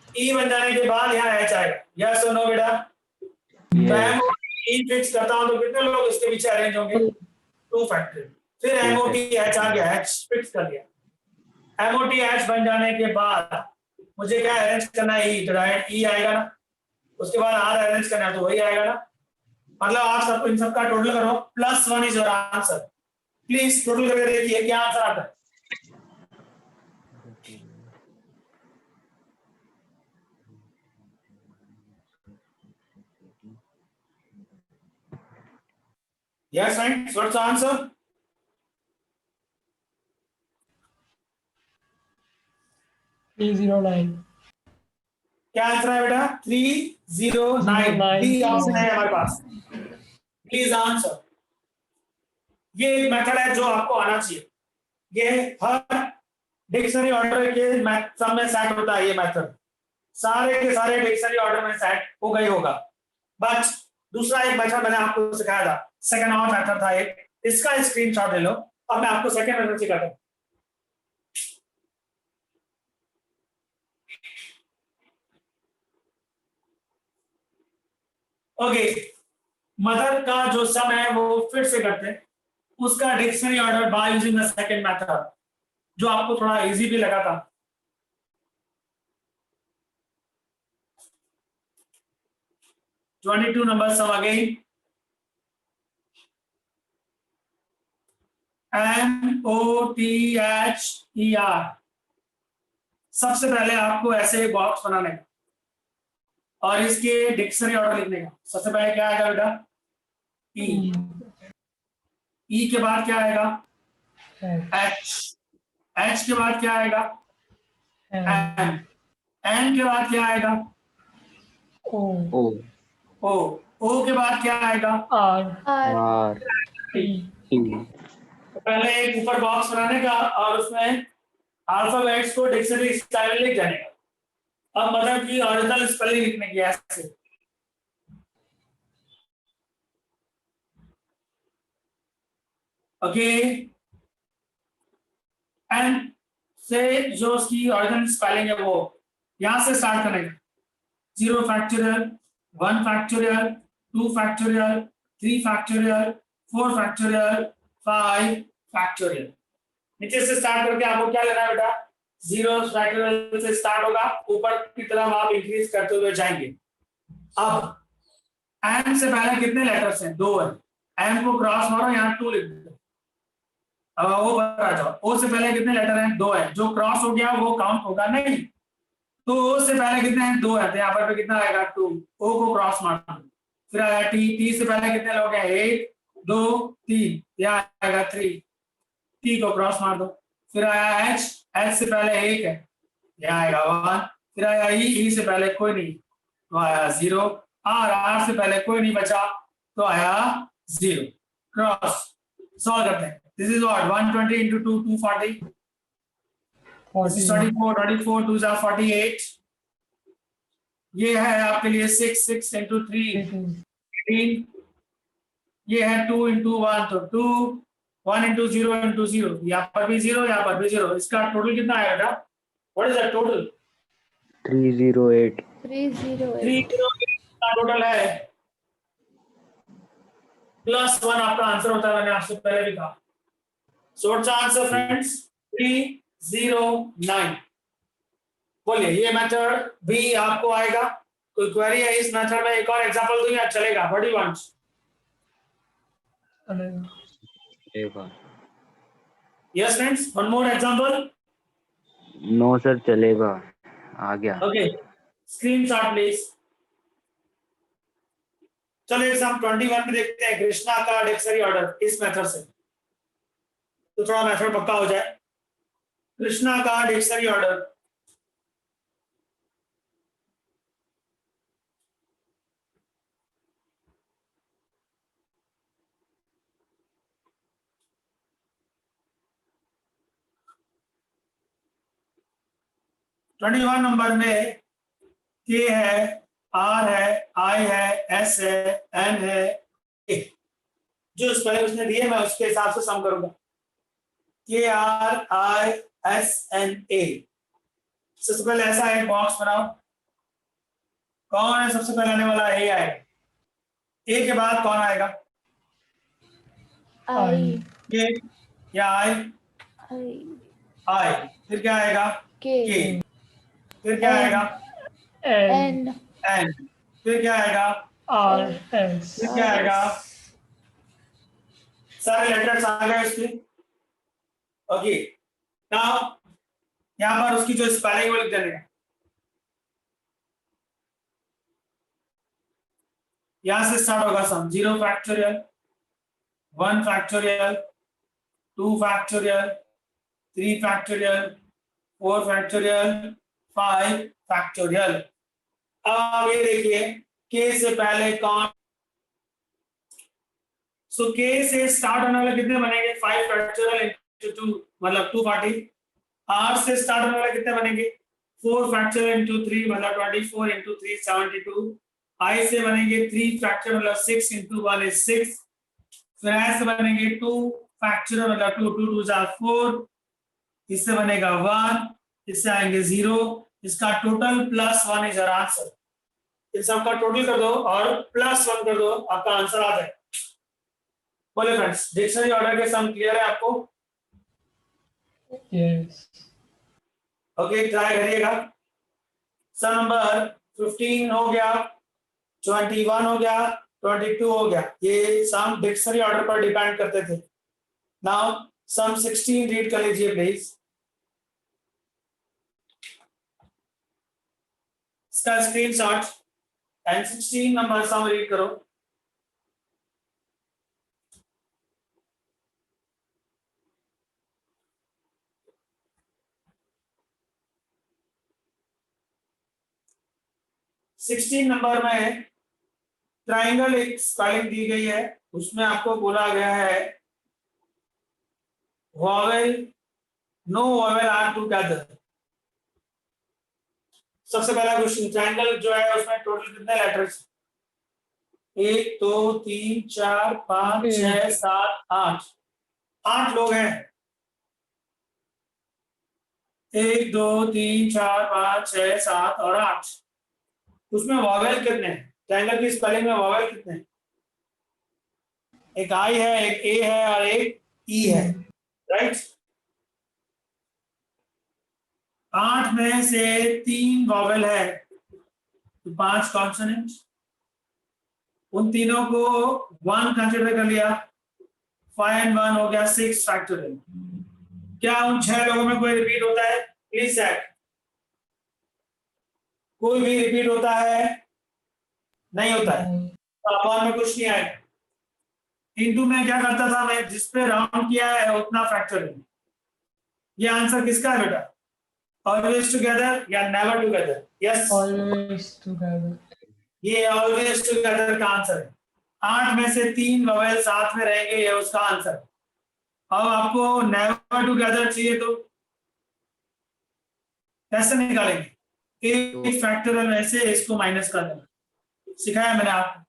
ई बन जाने के बाद यहाँ एच आएगा। यस और नो बेटा? ई फिक्स करता हूं तो कितने लोग इसके पीछे अरेंज होंगे? 2 फैक्टोरियल। फिर एमओटी एच आ गया, एच फिक्स कर दिया। एमओटी एच बन जाने के बाद मुझे क्या अरेंज करना है? ई। तो डायरेक्ट ई आएगा ना, उसके बाद आर अरेंज करना है तो वही आएगा ना। मतलब आप सबको इन सबका टोटल करो, +1 is your answer. Please total करके देखिए क्या आंसर आता है। Yes, right. What's the answer? क्या आंसर है बेटा? 309। डी ऑप्शन है हमारे पास। Please answer. ये एक मेथड है जो आपको आना चाहिए। ये हर डिक्शनरी ऑर्डर के सब में सेट होता है। ये मेथड सारे के सारे डिक्शनरी ऑर्डर में सेट हो गई होगा। बट दूसरा एक मेथड मैंने आपको सिखाया था, सेकंड और मेथड था एक, इसका स्क्रीनशॉट ले लो। अब मैं आपको सेकंड मेथड सिखाता हूं। ओके, मदर का जो सम है वो फिर से करते हैं, उसका dictionary order by using the second method, जो आपको थोड़ा इजी भी लगा था। $22 numbers sum again. MOTHER। सबसे पहले आपको ऐसे बॉक्स बनाने का और इसके डिक्शनरी ऑर्डर लिखने का। सबसे पहले क्या आएगा बेटा? ई। ई के बाद क्या आएगा? एच। एच के बाद क्या आएगा? एन। एन के बाद क्या आएगा? ओ। ओ के बाद क्या आएगा? आर। पहले एक ऊपर बॉक्स बनाने का और उसमें अल्फाबेट्स को डिक्शनरी स्टाइल में लिख जाने का। अब मदर की ओरिजिनल स्पेलिंग लिखने की ऐसे। ओके, एंड से जो उसकी ओरिजिनल स्पेलिंग है वो यहां से स्टार्ट करेगा। 0 factorial, 1 factorial, 2 factorial, 3 factorial, 4 factorial, 5 factorial. नीचे से स्टार्ट करके आपको क्या लेना है बेटा? 0 फैक्टोरियल से स्टार्ट होगा, ऊपर की तरफ आप इंक्रीज करते हुए जाएंगे। अब एम से पहले कितने लेटर्स हैं? 2 है। एम को क्रॉस मारो, यहाँ 2 लिख दो। अब ओ पर आ जाओ। ओ से पहले कितने लेटर हैं? 2 है। जो क्रॉस हो गया वो काउंट होगा नहीं। तो ओ से पहले कितने हैं? 2 है। तो यहाँ पर कितना आएगा? 2। ओ को क्रॉस मार दो। फिर आया टी। टी से पहले कितने लोग हैं? 1 2 3। यहाँ आएगा 3। टी को क्रॉस मार दो। फिर आया एच। एच से पहले 1 है, यहाँ आएगा 1। फिर आया ई। ई से पहले कोई नहीं तो आया 0। आर। आर से पहले कोई नहीं बचा तो आया 0। क्रॉस। सॉल्व करते हैं। This is what 120 into 2, 240. This is 24, 24, 2 are 48. ये है आपके लिए 6, 6 into 3, 18. ये है 2 into 1 तो 2, 1 into 0 into 0. यहाँ पर भी 0, यहाँ पर भी 0. इसका टोटल कितना आएगा? What is that total? 308. 308 का टोटल है. +1 आपका आंसर होता है, मैंने आपसे पहले भी कहा. So what's the answer, friends? 309. बोलिए, ये मेथड भी आपको आएगा. कोई क्वेरी है इस मेथड में? एक और एग्जांपल दूं या चलेगा? What do you want? चलेगा. Yes, friends. One more example. No sir, चलेगा. आ गया. Okay. Screenshot please. चलो एग्जाम 21 में देखते हैं कृष्णा का डिक्शनरी ऑर्डर इस मेथड से, तो थोड़ा मेथड पक्का हो जाए. कृष्णा का डिक्शनरी ऑर्डर. (21) नंबर में के है, आर है, आई है, एस है, एन है, ए. जो पहले उसने दिए मैं उसके हिसाब से सम करूंगा. K R I S N A. सबसे पहले ऐसा एक बॉक्स बनाओ. कौन है सबसे पहले आने वाला? ए आएगा. ए के बाद कौन आएगा? आई. के या आई? आई. फिर क्या आएगा? के. फिर क्या आएगा? एन. एन. फिर क्या आएगा? R S. फिर क्या आएगा? सारे लेटर्स आ गए उसके. ओके. नाउ यहाँ पर उसकी जो स्पेलिंग वो लिख देंगे. यहाँ से स्टार्ट होगा सम. 0 factorial, 1 factorial, 2 factorial, 3 factorial, 4 factorial, 5 factorial. अब आप ये देखिए के से पहले कौन. सो के से स्टार्ट होने वाले कितने बनेंगे? 5 फैक्टोरियल into 2 मतलब 240. आर से स्टार्ट होने वाले कितने बनेंगे? 4 फैक्टोरियल into 3 मतलब 24 into 3 72. आई से बनेंगे 3 फैक्टोरियल मतलब 6 into 1 is 6. फिर आई से बनेंगे 2 फैक्टोरियल मतलब 2 2 2 are 4. इससे बनेगा 1, इससे आएंगे 0. इसका टोटल +1 इज आवर आंसर. इन सब का टोटल कर दो और +1 कर दो, आपका आंसर आ जाए. बोले फ्रेंड्स, डिक्शनरी ऑर्डर के सम क्लियर है आपको? यस. ओके, ट्राई करिएगा. सम नंबर 15 हो गया, 21 हो गया, 22 हो गया. ये सम डिक्शनरी ऑर्डर पर डिपेंड करते थे. नाउ सम 16 रीड कर लीजिए प्लीज. इसका screenshot and 16 number sum read करो. (16) नंबर में ट्राइंगल एक स्पेलिंग दी गई है, उसमें आपको बोला गया है vowel, no vowel are together. सबसे पहला क्वेश्चन, ट्राइंगल जो है उसमें टोटल कितने लेटर्स? 1 2 3 4 5 6 7 8. 8 लोग हैं. 1 2 3 4 5 6 7 और 8. उसमें वॉवेल कितने हैं? ट्राइंगल की स्पेलिंग में वॉवेल कितने हैं? एक आई है, एक ए है और एक ई है. राइट. 8 में से 3 वॉवेल है तो 5 कॉन्सोनेंट. उन तीनों को 1 कंसिडर कर लिया. 5 and 1 हो गया 6 फैक्टोरियल. क्या उन 6 लोगों में कोई रिपीट होता है? Please check. कोई भी रिपीट होता है? नहीं होता है. तो अपॉन में कुछ नहीं आएगा. इनटू में क्या करता था मैं? जिस पे राउंड किया है उतना फैक्टोरियल. ये आंसर किसका है बेटा? ऑलवेज टुगेदर या never together? Yes, always together. ये ऑलवेज टुगेदर का आंसर है. 8 में से 3 वोवेल साथ में रहेंगे, ये उसका आंसर है. अब आपको नेवर टुगेदर चाहिए तो कैसे निकालेंगे? ए फैक्टोरियल में से इसको माइनस कर देना, सिखाया मैंने आपको।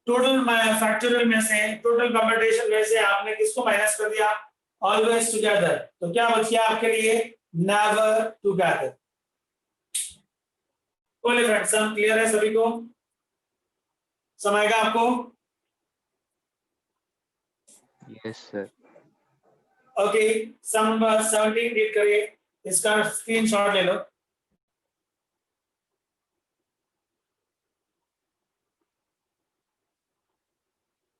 टोटल फैक्टोरियल में से, टोटल कम्प्यूटेशन में से आपने किसको माइनस कर दिया? Always together. तो क्या बच गया आपके लिए? Never together. बोले फ्रेंड्स, सम क्लियर है सभी को? समझेगा आपको? Yes sir. Okay, sum number 17 read करिए, इसका स्क्रीनशॉट ले लो।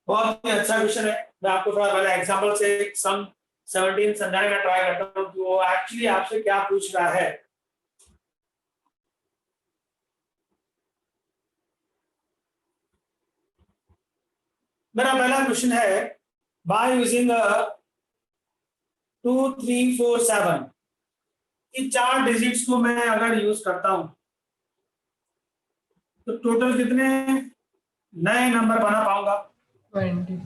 बहुत ही अच्छा क्वेश्चन है। मैं आपको थोड़ा पहले एग्जांपल से सम 17 समझाने का ट्राई करता हूँ कि वो एक्चुअली आपसे क्या पूछ रहा है। मेरा पहला क्वेश्चन है, बाय यूजिंग 2 3 4 7, ये 4 डिजिट्स को मैं अगर यूज करता हूं तो टोटल कितने नए नंबर बना पाऊंगा? 20.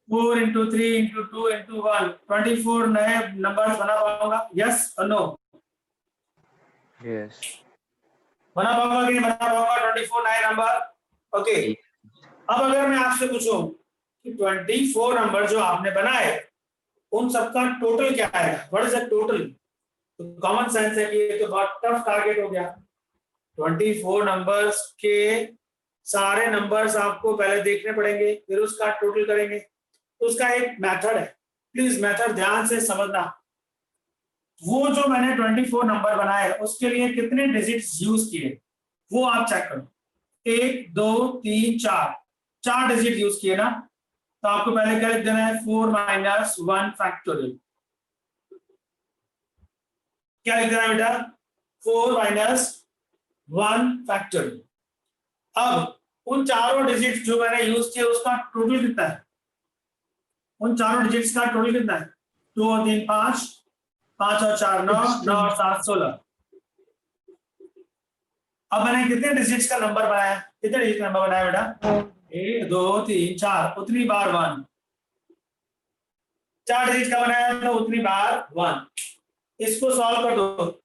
4 into 3 into 2 into 1, 24 नए नंबर बना पाऊंगा? यस और नो? यस। बना पाऊंगा कि नहीं बना पाऊंगा 24 नए नंबर? ओके, अब अगर मैं आपसे पूछूं कि 24 नंबर जो आपने बनाए उन सबका टोटल क्या आएगा? What is the total? तो कॉमन सेंस है कि ये तो बहुत टफ टारगेट हो गया। 24 नंबर्स के सारे नंबर्स आपको पहले देखने पड़ेंगे, फिर उसका टोटल करेंगे। तो उसका एक मेथड है, प्लीज मेथड ध्यान से समझना। वो जो मैंने 24 नंबर बनाए उसके लिए कितने डिजिट्स यूज किए वो आप चेक करो। 1 2 3 4, 4 डिजिट यूज किए ना, तो आपको पहले क्या लिख देना है? 4 माइनस 1 फैक्टोरियल। क्या लिख देना है बेटा? 4 माइनस 1 फैक्टोरियल। अब उन चारों डिजिट्स जो मैंने यूज किए उसका टोटल कितना है? उन चारों डिजिट्स का टोटल कितना है? 2 और 3 5, 5 और 4 9, 9 और 7 16। अब मैंने कितने डिजिट्स का नंबर बनाया? कितने डिजिट का नंबर बनाया बेटा? 1 2 3 4, उतनी बार 1। 4 डिजिट का बनाया तो उतनी बार 1। इसको सॉल्व कर दो,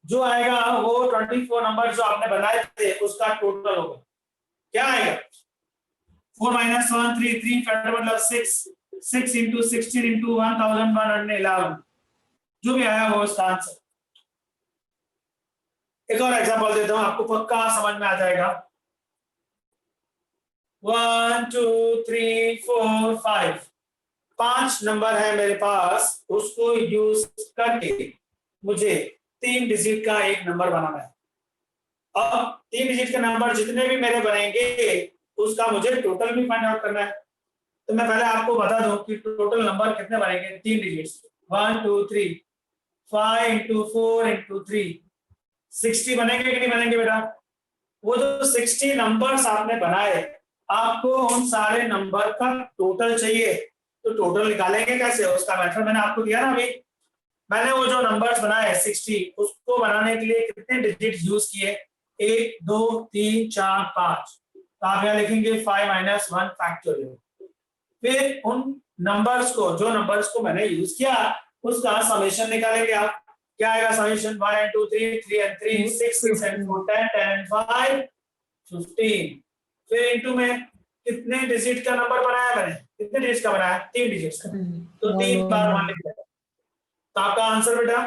जो आएगा वो 24 नंबर जो आपने बनाए थे उसका टोटल होगा। क्या आएगा? 4 माइनस 1 3, 3 फैक्टर मतलब 6, 6 into 16 into 1111, जो भी आया वो इसका आंसर। एक और एग्जांपल देता हूं, आपको पक्का समझ में आ जाएगा। 1 2 3 4 5, 5 नंबर है मेरे पास, उसको यूज करके मुझे 3 डिजिट का एक नंबर बनाना है। अब 3 डिजिट के नंबर जितने भी मेरे बनेंगे उसका मुझे टोटल भी फाइंड आउट करना है। तो मैं पहले आपको बता दूं कि टोटल नंबर कितने बनेंगे 3 डिजिट्स। 1 2 3, 5 into 4 into 3, 60 बनेंगे कि नहीं बनेंगे बेटा? वो जो 60 नंबर्स आपने बनाए, आपको उन सारे नंबर का टोटल चाहिए। तो टोटल निकालेंगे कैसे? उसका मेथड मैंने आपको दिया ना अभी। मैंने वो जो नंबर्स बनाए 60, उसको बनाने के लिए कितने डिजिट यूज किए? 1 2 3 4 5। तो आप यहाँ लिखेंगे 5 माइनस 1 फैक्टोरियल। फिर उन नंबर्स को, जो नंबर्स को मैंने यूज किया उसका समेशन निकालेंगे आप। क्या आएगा summation? 1 and 2 3, 3 and 3 6, 6 and 4 10, 10 and 5 15। फिर इनटू में कितने डिजिट का नंबर बनाया मैंने? कितने डिजिट का बनाया? 3 डिजिट का। तो 3 बार 1 लिख देगा। तो आपका आंसर बेटा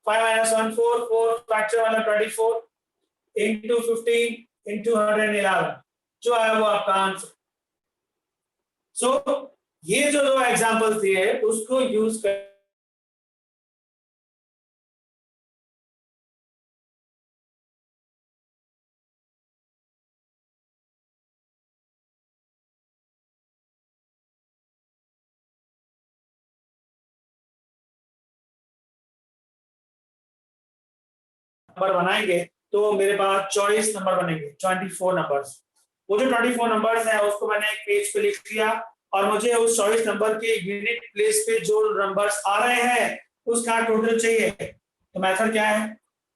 5 minus 1 4, 4 फैक्टर वाला 24 into 15 into 111, जो आया वो आपका आंसर। सो ये जो 2 एग्जांपल्स दिए उसको यूज कर नंबर बनाएंगे तो मेरे पास 24 नंबर बनेंगे, 24 नंबर्स। वो जो 24 नंबर्स है उसको मैंने एक पेज पे लिख लिया और मुझे उस 24 नंबर के यूनिट प्लेस पे जो नंबर्स आ रहे हैं उसका टोटल चाहिए। तो मेथड क्या है?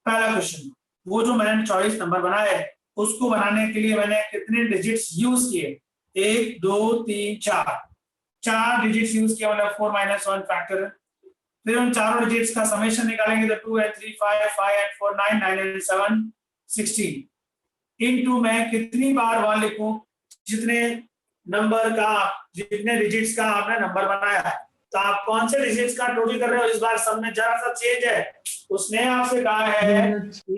पहला क्वेश्चन, वो जो मैंने 24 नंबर बनाए उसको बनाने के लिए मैंने कितने डिजिट्स यूज किए? 1 2 3 4। 4 डिजिट्स यूज किया मतलब 4 - 1 फैक्टर। फिर उन चारों डिजिट्स का समेशन निकालेंगे तो 2 and 3 5 5 and 4 9 9 and 7 16 इनटू मैं कितनी बार 1 लिखूं जितने डिजिट्स का आपने नंबर बनाया है। तो आप कौन से डिजिट्स का टोटल कर रहे हो, इस बार सब में जरा सा चेंज है। उसने आपसे कहा है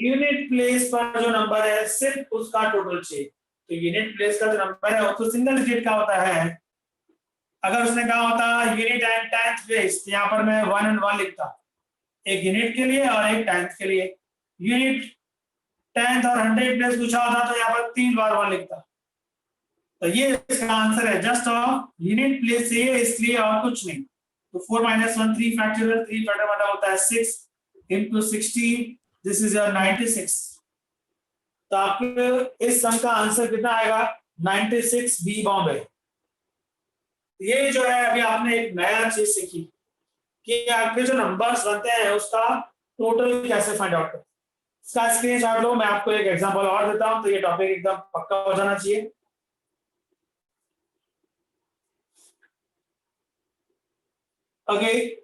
यूनिट प्लेस पर जो नंबर है सिर्फ उसका टोटल चाहिए। तो यूनिट प्लेस का जो नंबर है वो तो सिंगल डिजिट का होता है। अगर उसने कहा होता यूनिट एंड टेंथ प्लेस, यहाँ पर मैं 1 and 1 लिखता, एक यूनिट के लिए और एक टेंथ के लिए। यूनिट टेंथ और 100 प्लेस पूछा होता तो यहाँ पर 3 बार 1 लिखता। तो ये इसका आंसर है जस्ट ऑफ यूनिट प्लेस से, इसलिए और कुछ नहीं। तो 4 - 1 3 फैक्टोरियल, 3 फैक्टर मतलब होता है 6 into 16, दिस इज योर 96। तो आपके इस सम का आंसर कितना आएगा 96 बी बॉम्बे। ये जो है अभी आपने एक नया चीज सीखी कि आपके जो नंबर्स बनते हैं उसका टोटल कैसे फाइंड आउट करें। इसका स्क्रीनशॉट लो, मैं आपको एक एग्जांपल और देता हूं तो ये टॉपिक एकदम पक्का हो जाना चाहिए। ओके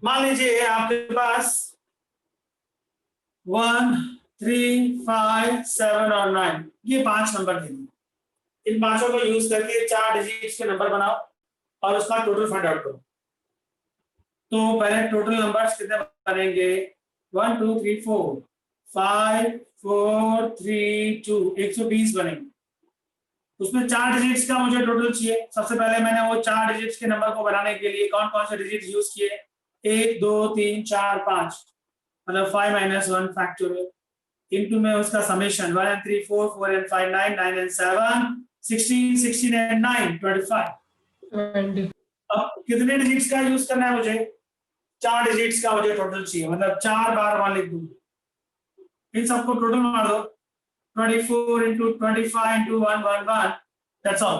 मान लीजिए आपके पास 1 3 5 7 और 9 ये 5 नंबर देंगे। इन पांचों को यूज करके 4 डिजिट्स के नंबर बनाओ और उसका टोटल फाइंड आउट करो। तो पहले टोटल नंबर्स कितने बनेंगे 1 2 3 4 5 4 3 2 120 बनेंगे। उसमें 4 डिजिट्स का मुझे टोटल चाहिए। सबसे पहले मैंने वो 4 डिजिट्स के नंबर को बनाने के लिए कौन कौन से डिजिट यूज किए 1 2 3 4 5 मतलब 5 - 1 फैक्टोरियल इनटू में उसका summation 1 and 3 4 4 and 5 9 9 and 7 16 16 and 9 25। 20. अब कितने डिजिट्स का यूज करना है मुझे 4 डिजिट्स का मुझे टोटल चाहिए मतलब 4 बार 1 लिख दूंगा। इन सबको टोटल मार दो 24 into 25 into 1 1 1 दैट्स ऑल।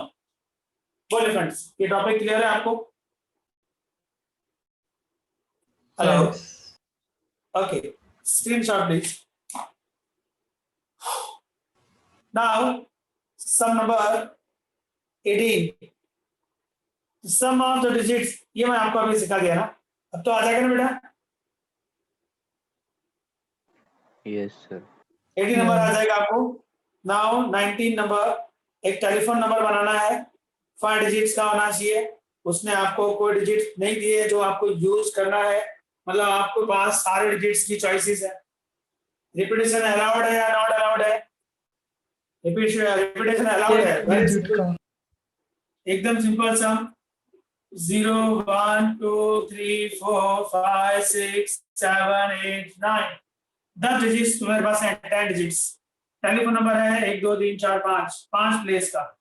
बोलिए फ्रेंड्स ये टॉपिक क्लियर है आपको? Hello Yes. Okay screenshot please. Now sum number 18 sum of the digits, ये मैं आपको अभी सिखा दिया ना, अब तो आ जाएगा ना बेटा। Yes sir. 18 नंबर आ जाएगा आपको। नाउ 19 नंबर एक टेलीफोन नंबर बनाना है 5 डिजिट्स का होना चाहिए। उसने आपको कोई डिजिट नहीं दिए जो आपको यूज करना है, मतलब आपके पास सारे डिजिट्स की चॉइसेस है। रिपीटेशन अलाउड है या नॉट अलाउड है? रिपीटेशन अलाउड है। एक वेरी digit सिंपल, का. एकदम सिंपल सम 0 1 2 3 4 5 6 7 8 9 10 डिजिट्स तुम्हारे पास है 10 डिजिट्स। टेलीफोन नंबर है 1 2 3 4 5 5 प्लेस का।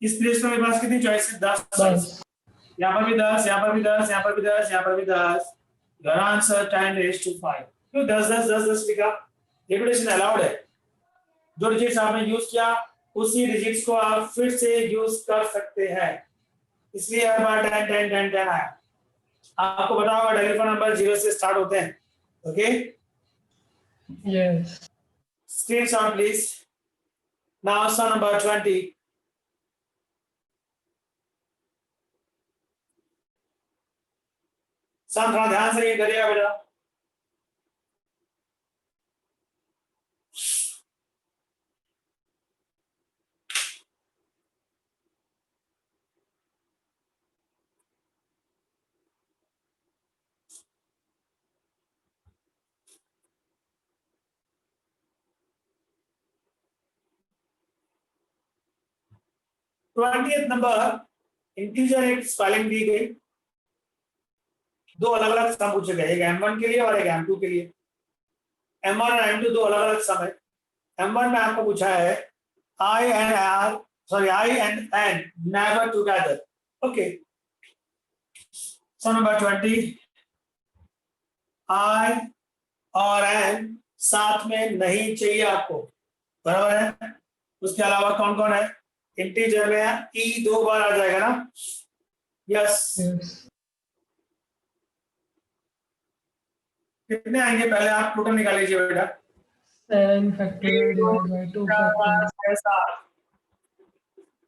इस प्लेस का मेरे पास कितनी चॉइस है 10 चॉइस। 10. यहाँ पर भी 10 यहाँ पर भी 10 यहाँ पर भी 10 यहाँ पर भी 10। Your answer 10 raised to 5। क्यों 10 10 10 10 लिखा? रिपीटेशन अलाउड है। जो डिजिट्स आपने यूज किया उसी डिजिट्स को आप फिर से यूज कर सकते हैं, इसलिए हर बार 10 10 10 10 आया। आपको पता होगा टेलीफोन नंबर 0 से स्टार्ट होते हैं। Okay Yes. Screenshot please. Now sum number 20 sum थोड़ा ध्यान से रीड करिएगा बेटा। ट्वेंटिएथ नंबर इंटीजर एक स्पेलिंग दी गई, दो अलग अलग सम पूछे गए, एक m1 के लिए और एक m2 के लिए। m1 और m2 दो अलग अलग सम है। m1 में आपको पूछा है I and n never together। Okay sum number 20 I और n साथ में नहीं चाहिए आपको, बराबर है। उसके अलावा कौन कौन है? इंटीजर में e 2 बार आ जाएगा ना? Yes Yes. कितने आएंगे पहले आप टोटल निकाल लीजिए बेटा। 7 factorial divided by 2 factorial.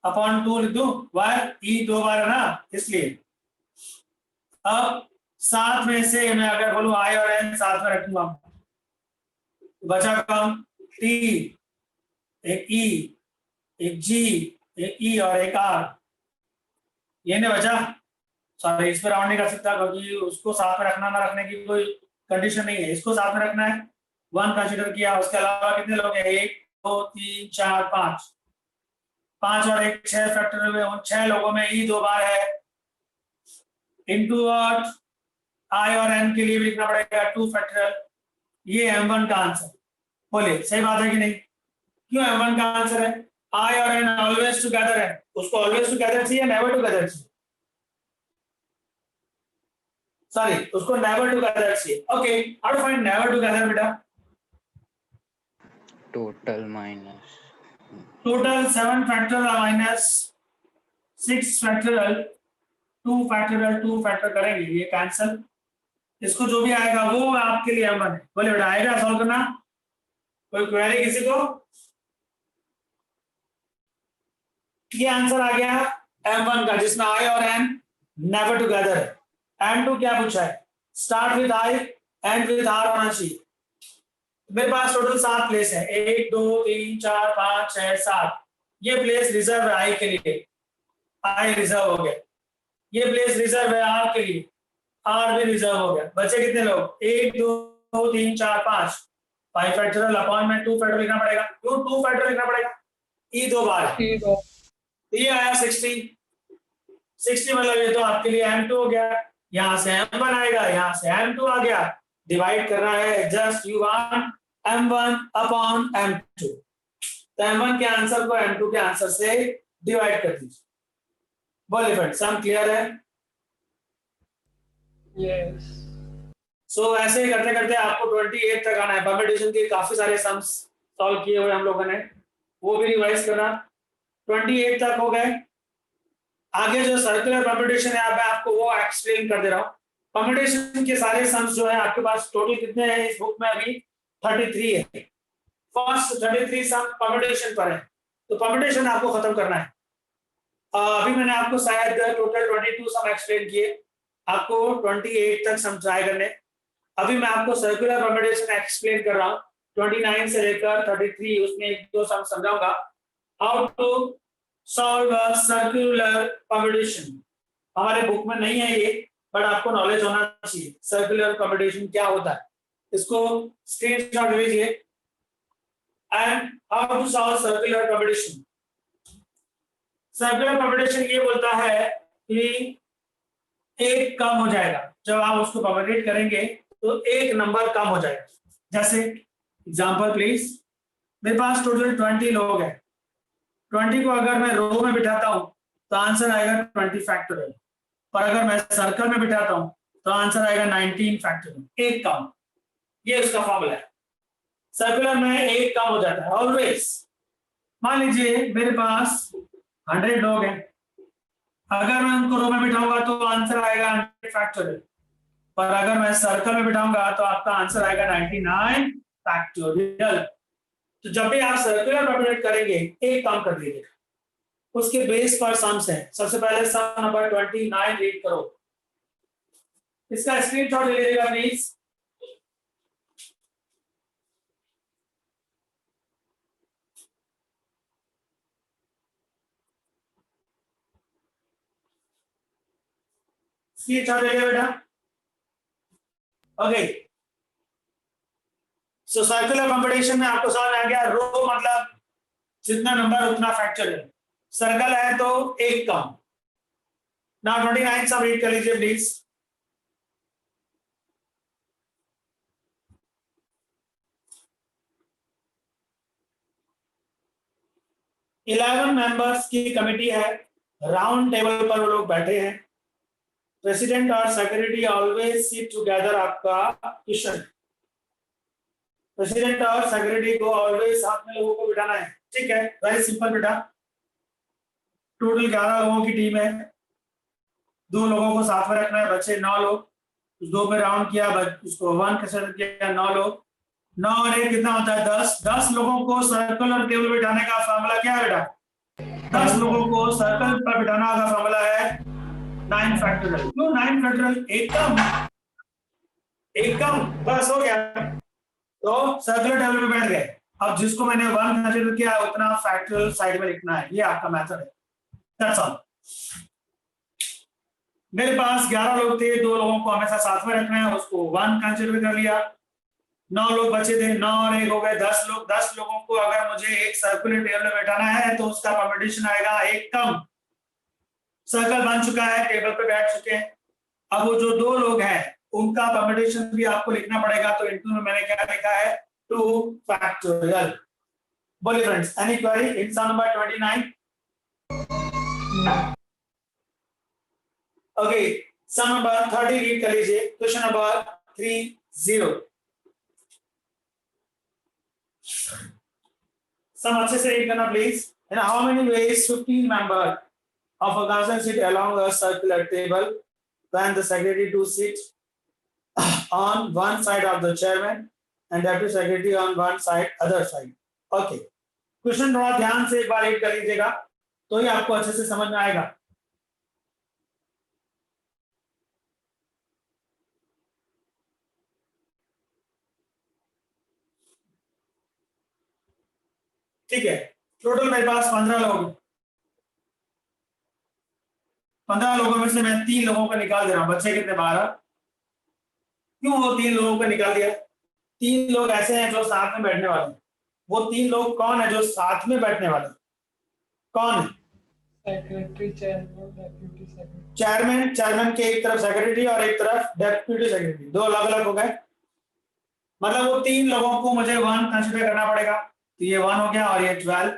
Upon 2 लिख दूं, वाई ई 2 बार है ना इसलिए। अब 7 में से मैं अगर बोलूं आई और एन साथ में रखूंगा, बचा कम टी, एक ई, एक जी, एक ई और एक आर, ये नहीं बचा। सॉरी, इस पर राउंड नहीं कर सकता क्योंकि उसको साथ में रखना ना रखने की कोई कंडीशन नहीं है, इसको साथ में रखना है। 1 कंसीडर किया, उसके अलावा कितने लोग हैं, 1 2 3 4 5, 5 और 1 6 फैक्टर हुए। उन 6 लोगों में ई 2 बार है, इनटू और आई और एन के लिए भी लिखना पड़ेगा 2 फैक्टोरियल। ये M1 का आंसर। बोलिए सही बात है कि नहीं? क्यों M1 का आंसर है? आई और एन ऑलवेज टुगेदर है, उसको ऑलवेज टुगेदर चाहिए, नेवर टुगेदर चाहिए। सॉरी, उसको नेवर टुगेदर चाहिए। Okay, how to find never together बेटा? Total minus total 7 factorial minus 6 factorial, 2 factorial 2 factor करेंगे, ये कैंसिल। इसको जो भी आएगा वो आपके लिए M1 है। बोले बेटा आएगा सॉल्व करना? कोई क्वेरी किसी को? ये आंसर आ गया M1 का, जिसमें आई और एन नेवर टुगेदर है। M2 क्या पूछा है? Start with I end with R होना चाहिए। मेरे पास टोटल 7 प्लेस है, 1 2 3 4 5 6 7। ये प्लेस रिजर्व है आई के लिए, आई रिजर्व हो गया। ये प्लेस रिजर्व है आर के लिए, आर भी रिजर्व हो गया। बचे कितने लोग? 1 2 3 4 5, 5 फैक्टोरियल अपॉन में 2 फैक्टोरियल लिखना पड़ेगा। क्यों 2 फैक्टोरियल लिखना पड़ेगा? ई 2 बार है। ये आया 60, 60 मतलब ये तो आपके लिए M2 हो गया। यहाँ से M1 आएगा, यहाँ से M2 आ गया। डिवाइड करना है, just you want M1 upon M2। तो M1 के आंसर को M2 के आंसर से डिवाइड कर दीजिए। बोलिए फ्रेंड्स, सम क्लियर है? Yes. सो ऐसे ही करते करते आपको 28 तक आना है। परम्यूटेशन के काफी सारे सम्स सॉल्व किए हुए हम लोगों ने, वो भी रिवाइज करना। 28 तक हो गए। आगे जो सर्कुलर परम्यूटेशन है मैं आपको वो एक्सप्लेन कर दे रहा हूँ। परम्यूटेशन के सारे सम्स जो है आपके पास टोटल कितने हैं इस बुक में? अभी 33 है। फर्स्ट 33 सम परम्यूटेशन पर है, तो परम्यूटेशन आपको खत्म करना है। अभी मैंने आपको शायद टोटल 22 सम एक्सप्लेन किए, आपको 28 तक सम ट्राई करने। अभी मैं आपको सर्कुलर परम्यूटेशन एक्सप्लेन कर रहा हूँ, 29 से लेकर 33, उसमें 1-2 सम समझाऊंगा। How to solve a circular permutation. हमारे बुक में नहीं है ये, बट आपको नॉलेज होना चाहिए सर्कुलर परम्यूटेशन क्या होता है। इसको स्क्रीनशॉट लीजिए। And how to solve circular permutation. Circular permutation ये बोलता है कि एक कम हो जाएगा जब आप उसको परम्यूटेट करेंगे, तो एक नंबर कम हो जाएगा। जैसे एग्जांपल प्लीज, मेरे पास टोटल 20 लोग हैं। 20 को अगर मैं रो में बिठाता हूं तो आंसर आएगा 20 फैक्टोरियल, पर अगर मैं सर्कल में बिठाता हूं तो आंसर आएगा 19 फैक्टोरियल, एक कम। ये उसका फॉर्मूला है। सर्कुलर में एक कम हो जाता है ऑलवेज। मान लीजिए मेरे पास 100 लोग हैं, अगर मैं उनको रो में बिठाऊंगा तो आंसर आएगा 100 फैक्टोरियल, पर अगर मैं सर्कल में बिठाऊंगा तो आपका आंसर आएगा 99 फैक्टोरियल। तो जब भी आप सर्कुलर परम्यूटेट करेंगे एक काम कर लीजिएगा, उसके बेस पर सम्स है। सबसे पहले सम नंबर 29 रीड करो, इसका स्क्रीनशॉट ले लीजिएगा प्लीज। स्क्रीनशॉट ले लिया बेटा? ओके, सो सर्कुलर परम्यूटेशन में आपको समझ आ गया। रो मतलब जितना नंबर उतना फैक्टोरियल, सर्कल है तो एक कम। नाउ 29 सब रीड कर लीजिए प्लीज। इलेवन मेंबर्स की कमेटी है, राउंड टेबल पर वो लोग बैठे हैं। प्रेसिडेंट और सेक्रेटरी ऑलवेज सिट टुगेदर। आपका क्वेश्चन, प्रेसिडेंट और सेक्रेटरी को ऑलवेज साथ में लोगों को बिठाना है। ठीक है, वेरी सिंपल बेटा। टोटल 11 लोगों की टीम है, 2 लोगों को साथ में रखना है, बचे 9 लोग। उस 2 में राउंड किया, उसको 1 कंसीडर किया, 9 लोग, 9 और 1 कितना होता है 10। 10 लोगों को सर्कल और टेबल बिठाने का फार्मूला क्या है बेटा? 10 लोगों को सर्कल पर बिठाना का फार्मूला है 9 फैक्टोरियल। क्यों 9 फैक्टोरियल? एक कम बस हो गया। तो सर्कुलर टेबल पे बैठ गए। अब जिसको मैंने 1 कंसीडर किया उतना फैक्टोरियल साइड में लिखना है, ये आपका मेथड है। That's all. मेरे पास 11 लोग थे, 2 लोगों को हमेशा साथ में रखना है, उसको 1 कंसीडर कर लिया। 9 लोग बचे थे, 9 और 1 हो गए 10 लोग। 10 लोगों को अगर मुझे एक सर्कुलर टेबल में बैठाना है तो उसका परमिटेशन आएगा एक कम। सर्कल बन चुका है, टेबल पे बैठ चुके हैं। अब वो जो 2 लोग हैं उनका परमिटेशन भी आपको लिखना पड़ेगा। तो इनटू में मैंने क्या लिखा है 2 फैक्टोरियल। बोलिए friends, any query? It's number 29। Okay, sum number 30 read कर लीजिए। Question number 30। सम अच्छे से रीड करना please. In how many ways 15 member of a council sit along a circular table when the secretary to sit on one side of the chairman and deputy secretary on one side other side. Okay, question थोड़ा ध्यान से एक बार read कर लीजिएगा तो ही आपको अच्छे से समझ में आएगा। ठीक है, टोटल मेरे पास 15 लोग। 15 लोगों में से मैं 3 लोगों को निकाल दे रहा हूं। बच्चे कितने? 12। क्यों वो 3 लोगों को निकाल दिया? 3 लोग ऐसे हैं जो साथ में बैठने वाले हैं। वो 3 लोग कौन है जो साथ में बैठने वाले? कौन है? Secretary, chairman, deputy secretary. Chairman के एक तरफ सेक्रेटरी और एक तरफ डेप्यूटी सेक्रेटरी, 2 अलग अलग हो गए। मतलब वो 3 लोगों को मुझे 1 कंसीडर करना पड़ेगा। तो ये 1 हो गया और ये 12।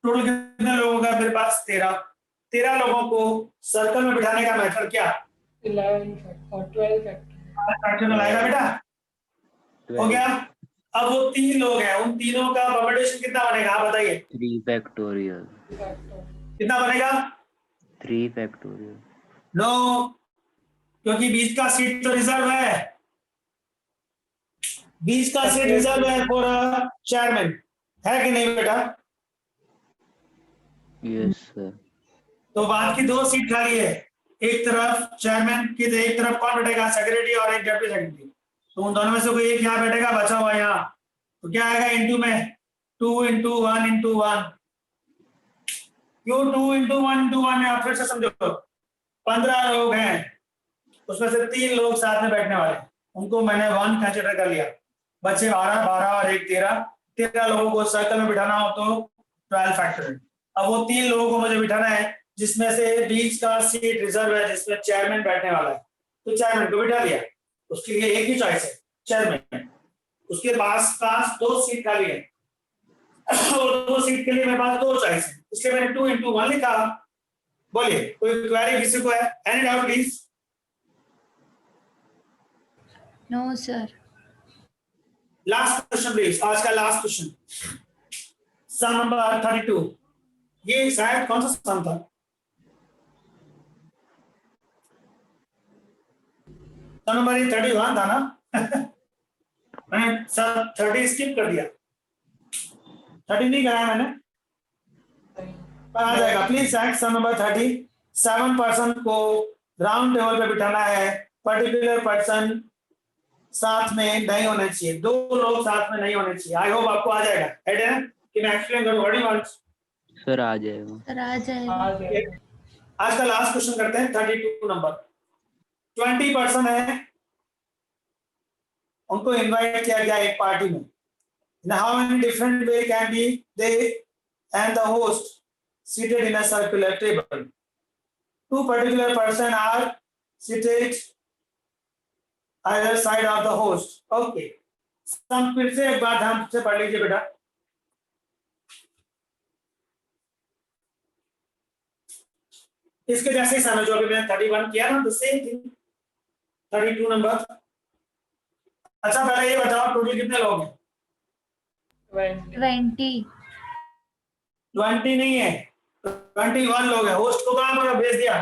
टोटल कितने लोगों का मेरे पास? 13 लोगों को सर्कल में बिठाने का मेथड क्या? 11 और 12 फैक्टोरियल आएगा बेटा। हो गया। अब वो 3 लोग हैं, उन तीनों का परमिटेशन कितना बनेगा आप बताइए? 3 फैक्टोरियल। कितना बनेगा? 3 फैक्टोरियल। नो, क्योंकि बीच का सीट तो रिजर्व है। बीच का सीट रिजर्व है फॉर चेयरमैन, है कि नहीं बेटा? Yes sir. तो बाद की 2 सीट खाली है। एक तरफ चेयरमैन की, एक तरफ कौन बैठेगा? सेक्रेटरी और एक डेप्यूटी सेक्रेटरी। तो उन दोनों में से कोई एक यहाँ बैठेगा, बचा हुआ यहाँ। तो क्या आएगा इनटू में? 2 × 1 × 1। क्यों 2 × 1 × 1 है? आप फिर से समझो। 15 लोग हैं, उसमें से 3 लोग साथ में बैठने वाले, उनको मैंने 1 कंसीडर कर लिया। बच्चे 12 और 1 13। 13 लोगों को सर्कल में बिठाना हो तो 12 फैक्टोरियल। अब वो 3 लोगों को मुझे बिठाना है जिसमें से बीच का सीट रिजर्व है, जिसमें चेयरमैन बैठने वाला है। तो चेयरमैन को बिठा दिया। उसके लिए एक ही चॉइस है, चेयरमैन। उसके पास 2 सीट खाली है और 2 सीट के लिए मेरे पास 2 चॉइस है, इसलिए मैंने 2 × 1 लिखा। बोलिए, कोई क्वेरी किसी को है? Any doubt please? No, sir. Last question please, आज का लास्ट क्वेश्चन, सम नंबर 32। ये शायद कौन सा सम था? सम नंबर 31 था ना? मैंने सर 30 स्किप कर दिया। 30 नहीं कराया मैंने, पर आ जाएगा। Please check sum number 30। 7 person को राउंड टेबल पे बिठाना है। पर्टिकुलर पर्सन साथ में नहीं होने चाहिए, 2 लोग साथ में नहीं होने चाहिए। आई होप आपको आ जाएगा। राइट है कि मैं एक्सप्लेन करूं? What do you want? Sir आ जाएगा। सर आ जाएगा। आज का लास्ट क्वेश्चन करते हैं 32 नंबर। 20 पर्सन है, उनको इनवाइट किया गया एक पार्टी में। Now how many different way can be they and the host seated in a circular table? 2 particular person are seated either side of the host. Okay. सम फिर से एक बार ध्यान से पढ़ लीजिए बेटा। इसके जैसे ही समझो कि मैंने 31 किया ना, द सेम थिंग 32 नंबर। अच्छा पहले ये बताओ टोटल कितने लोग हैं? 20. 20 नहीं है, 21 लोग हैं। होस्ट को कहां पर भेज दिया?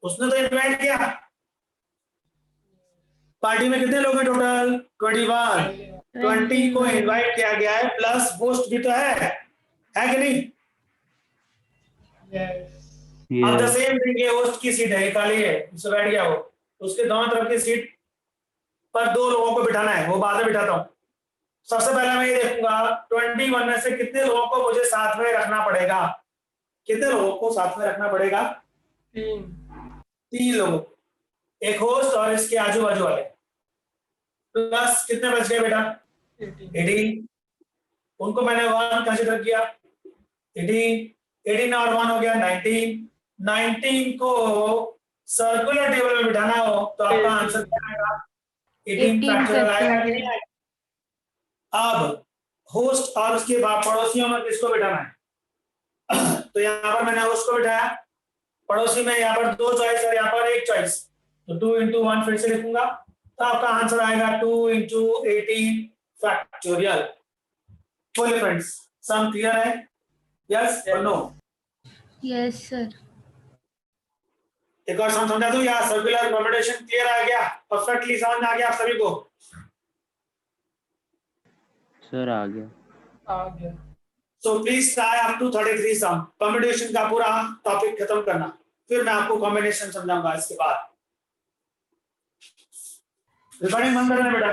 उसने तो इनवाइट किया। पार्टी में कितने लोग हैं टोटल? 21। 20 को इनवाइट किया गया है, प्लस होस्ट भी तो है कि नहीं? अब द सेम थिंग, ये होस्ट की सीट है, खाली है, उससे बैठ गया वो, उसके दोनों तरफ की सीट पर 2 लोगों को बिठाना है, वो बाद में बिठाता हूँ। सबसे पहले मैं ये देखूंगा 21 में से कितने लोगों को मुझे साथ में रखना पड़ेगा। कितने लोगों को साथ में रखना पड़ेगा? 3 लोगों, एक होस्ट और इसके आजू बाजू वाले, प्लस कितने बच गए बेटा? 18। उनको मैंने 1 कंसिडर किया, 18 और 1 हो गया 19। 19 को सर्कुलर टेबल में बिठाना हो तो आपका आंसर क्या आएगा? 18 फैक्टोरियल आएगा कि नहीं आएगा? अब होस्ट और उसके पड़ोसियों में किसको बिठाना है? तो यहाँ पर मैंने होस्ट को बिठाया, पड़ोसी में यहाँ पर 2 चॉइस और यहाँ पर 1 चॉइस, तो 2 into 1 फिर से लिखूंगा, तो आपका आंसर आएगा 2 into 18 फैक्टोरियल। बोलिए फ्रेंड्स, सम क्लियर है? यस और नो? Yes, sir. एक और सम समझा दूं या सर्कुलर परम्यूटेशन क्लियर आ गया? परफेक्टली समझ में आ गया आप सभी को? सर आ गया। So please try up to 33 sum, permutation का पूरा टॉपिक खत्म करना, फिर मैं आपको कॉम्बिनेशन समझाऊंगा इसके बाद। रिकॉर्डिंग बंद करना बेटा।